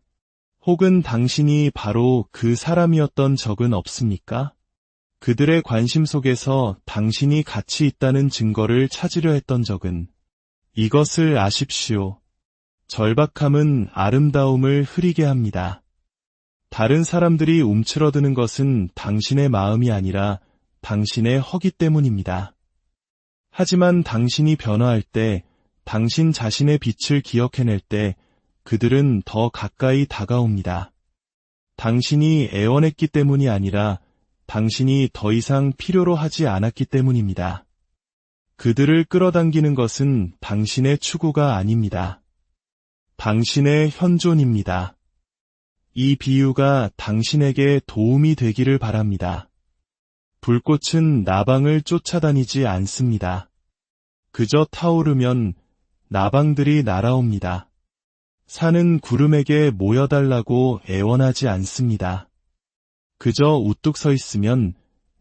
혹은 당신이 바로 그 사람이었던 적은 없습니까? 그들의 관심 속에서 당신이 가치 있다는 증거를 찾으려 했던 적은. 이것을 아십시오. 절박함은 아름다움을 흐리게 합니다. 다른 사람들이 움츠러드는 것은 당신의 마음이 아니라 당신의 허기 때문입니다. 하지만 당신이 변화할 때, 당신 자신의 빛을 기억해낼 때 그들은 더 가까이 다가옵니다. 당신이 애원했기 때문이 아니라 당신이 더 이상 필요로 하지 않았기 때문입니다. 그들을 끌어당기는 것은 당신의 추구가 아닙니다. 당신의 현존입니다. 이 비유가 당신에게 도움이 되기를 바랍니다. 불꽃은 나방을 쫓아다니지 않습니다. 그저 타오르면 나방들이 날아옵니다. 산은 구름에게 모여달라고 애원하지 않습니다. 그저 우뚝 서 있으면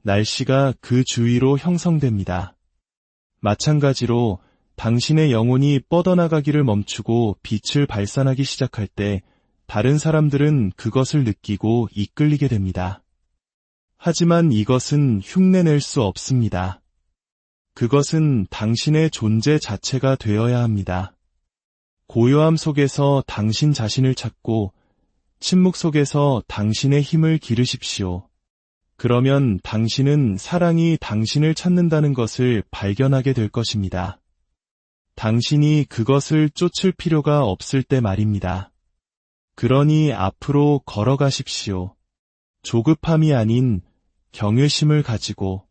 날씨가 그 주위로 형성됩니다. 마찬가지로 당신의 영혼이 뻗어나가기를 멈추고 빛을 발산하기 시작할 때 다른 사람들은 그것을 느끼고 이끌리게 됩니다. 하지만 이것은 흉내낼 수 없습니다. 그것은 당신의 존재 자체가 되어야 합니다. 고요함 속에서 당신 자신을 찾고 침묵 속에서 당신의 힘을 기르십시오. 그러면 당신은 사랑이 당신을 찾는다는 것을 발견하게 될 것입니다. 당신이 그것을 쫓을 필요가 없을 때 말입니다. 그러니 앞으로 걸어가십시오. 조급함이 아닌 경외심을 가지고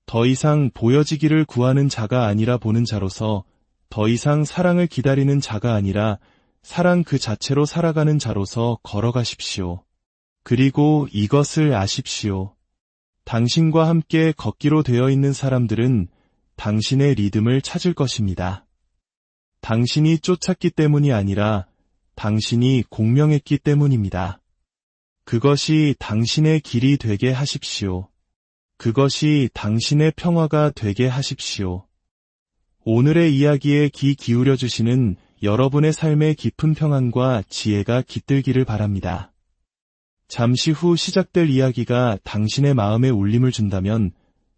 더 이상 보여지기를 구하는 자가 아니라 보는 자로서 더 이상 사랑을 기다리는 자가 아니라 사랑 그 자체로 살아가는 자로서 걸어가십시오. 그리고 이것을 아십시오. 당신과 함께 걷기로 되어 있는 사람들은 당신의 리듬을 찾을 것입니다. 당신이 쫓았기 때문이 아니라 당신이 공명했기 때문입니다. 그것이 당신의 길이 되게 하십시오. 그것이 당신의 평화가 되게 하십시오. 오늘의 이야기에 귀 기울여 주시는 여러분의 삶의 깊은 평안과 지혜가 깃들기를 바랍니다. 잠시 후 시작될 이야기가 당신의 마음에 울림을 준다면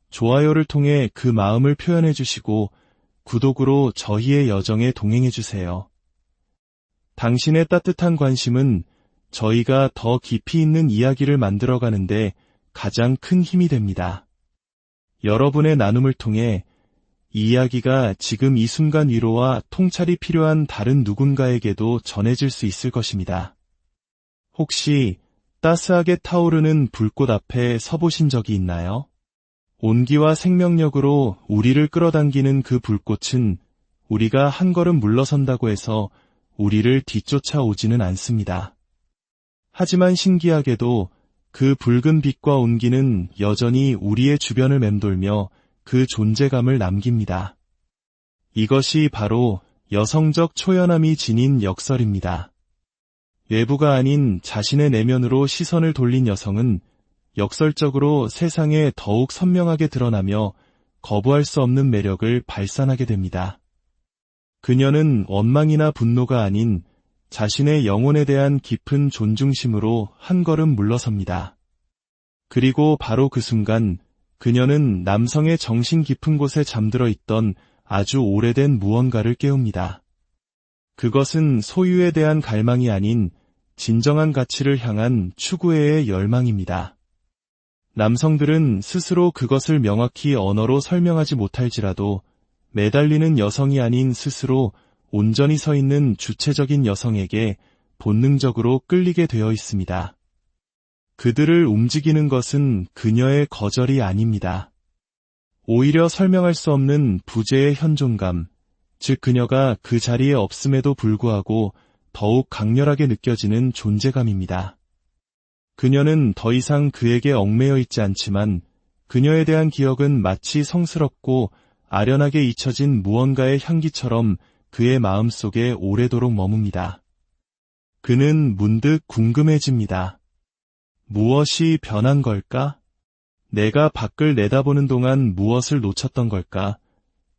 좋아요를 통해 그 마음을 표현해 주시고 구독으로 저희의 여정에 동행해 주세요. 당신의 따뜻한 관심은 저희가 더 깊이 있는 이야기를 만들어가는데 가장 큰 힘이 됩니다. 여러분의 나눔을 통해 이 이야기가 지금 이 순간 위로와 통찰이 필요한 다른 누군가에게도 전해질 수 있을 것입니다. 혹시 따스하게 타오르는 불꽃 앞에 서보신 적이 있나요? 온기와 생명력으로 우리를 끌어당기는 그 불꽃은 우리가 한 걸음 물러선다고 해서 우리를 뒤쫓아오지는 않습니다. 하지만 신기하게도 그 붉은 빛과 온기는 여전히 우리의 주변을 맴돌며 그 존재감을 남깁니다. 이것이 바로 여성적 초연함이 지닌 역설입니다. 외부가 아닌 자신의 내면으로 시선을 돌린 여성은 역설적으로 세상에 더욱 선명하게 드러나며 거부할 수 없는 매력을 발산하게 됩니다. 그녀는 원망이나 분노가 아닌 자신의 영혼에 대한 깊은 존중심으로 한 걸음 물러섭니다. 그리고 바로 그 순간 그녀는 남성의 정신 깊은 곳에 잠들어 있던 아주 오래된 무언가를 깨웁니다. 그것은 소유에 대한 갈망이 아닌 진정한 가치를 향한 추구의 열망입니다. 남성들은 스스로 그것을 명확히 언어로 설명하지 못할지라도 매달리는 여성이 아닌 스스로 온전히 서 있는 주체적인 여성에게 본능적으로 끌리게 되어 있습니다. 그들을 움직이는 것은 그녀의 거절이 아닙니다. 오히려 설명할 수 없는 부재의 현존감, 즉 그녀가 그 자리에 없음에도 불구하고 더욱 강렬하게 느껴지는 존재감입니다. 그녀는 더 이상 그에게 얽매여 있지 않지만 그녀에 대한 기억은 마치 성스럽고 아련하게 잊혀진 무언가의 향기처럼 그의 마음속에 오래도록 머뭅니다. 그는 문득 궁금해집니다. 무엇이 변한 걸까? 내가 밖을 내다보는 동안 무엇을 놓쳤던 걸까?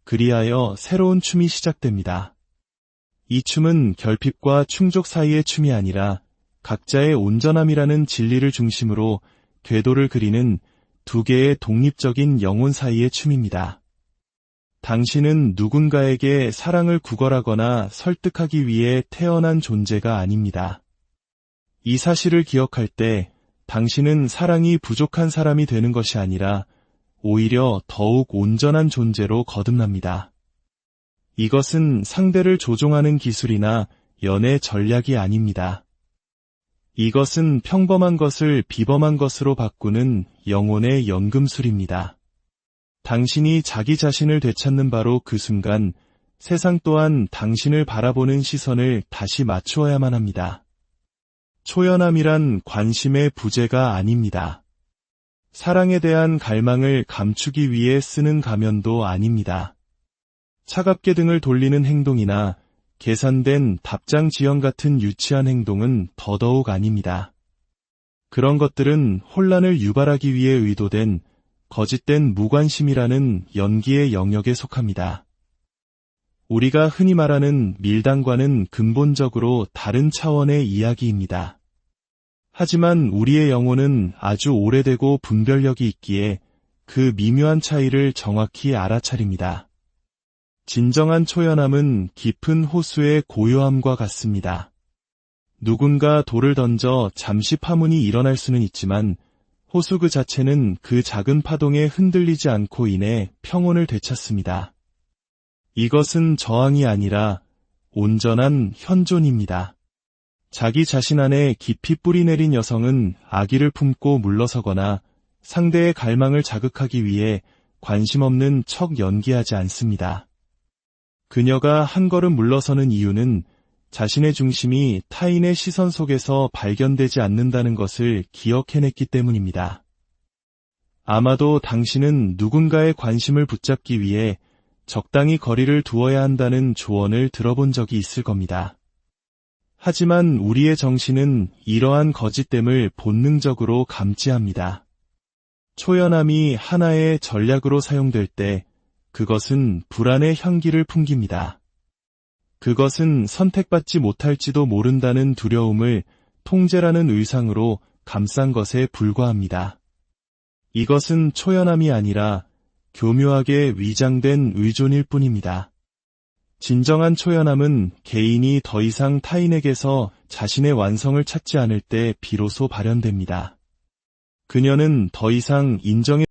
그리하여 새로운 춤이 시작됩니다. 이 춤은 결핍과 충족 사이의 춤이 아니라 각자의 온전함이라는 진리를 중심으로 궤도를 그리는 두 개의 독립적인 영혼 사이의 춤입니다. 당신은 누군가에게 사랑을 구걸하거나 설득하기 위해 태어난 존재가 아닙니다. 이 사실을 기억할 때 당신은 사랑이 부족한 사람이 되는 것이 아니라 오히려 더욱 온전한 존재로 거듭납니다. 이것은 상대를 조종하는 기술이나 연애 전략이 아닙니다. 이것은 평범한 것을 비범한 것으로 바꾸는 영혼의 연금술입니다. 당신이 자기 자신을 되찾는 바로 그 순간 세상 또한 당신을 바라보는 시선을 다시 맞추어야만 합니다. 초연함이란 관심의 부재가 아닙니다. 사랑에 대한 갈망을 감추기 위해 쓰는 가면도 아닙니다. 차갑게 등을 돌리는 행동이나 계산된 답장 지연 같은 유치한 행동은 더더욱 아닙니다. 그런 것들은 혼란을 유발하기 위해 의도된 거짓된 무관심이라는 연기의 영역에 속합니다. 우리가 흔히 말하는 밀당과는 근본적으로 다른 차원의 이야기입니다. 하지만 우리의 영혼은 아주 오래되고 분별력이 있기에 그 미묘한 차이를 정확히 알아차립니다. 진정한 초연함은 깊은 호수의 고요함과 같습니다. 누군가 돌을 던져 잠시 파문이 일어날 수는 있지만 호수 그 자체는 그 작은 파동에 흔들리지 않고 인해 평온을 되찾습니다. 이것은 저항이 아니라 온전한 현존입니다. 자기 자신 안에 깊이 뿌리내린 여성은 아기를 품고 물러서거나 상대의 갈망을 자극하기 위해 관심 없는 척 연기하지 않습니다. 그녀가 한 걸음 물러서는 이유는 자신의 중심이 타인의 시선 속에서 발견되지 않는다는 것을 기억해냈기 때문입니다. 아마도 당신은 누군가의 관심을 붙잡기 위해 적당히 거리를 두어야 한다는 조언을 들어본 적이 있을 겁니다. 하지만 우리의 정신은 이러한 거짓됨을 본능적으로 감지합니다. 초연함이 하나의 전략으로 사용될 때 그것은 불안의 향기를 풍깁니다. 그것은 선택받지 못할지도 모른다는 두려움을 통제라는 의상으로 감싼 것에 불과합니다. 이것은 초연함이 아니라 교묘하게 위장된 의존일 뿐입니다. 진정한 초연함은 개인이 더 이상 타인에게서 자신의 완성을 찾지 않을 때 비로소 발현됩니다. 그녀는 더 이상 인정의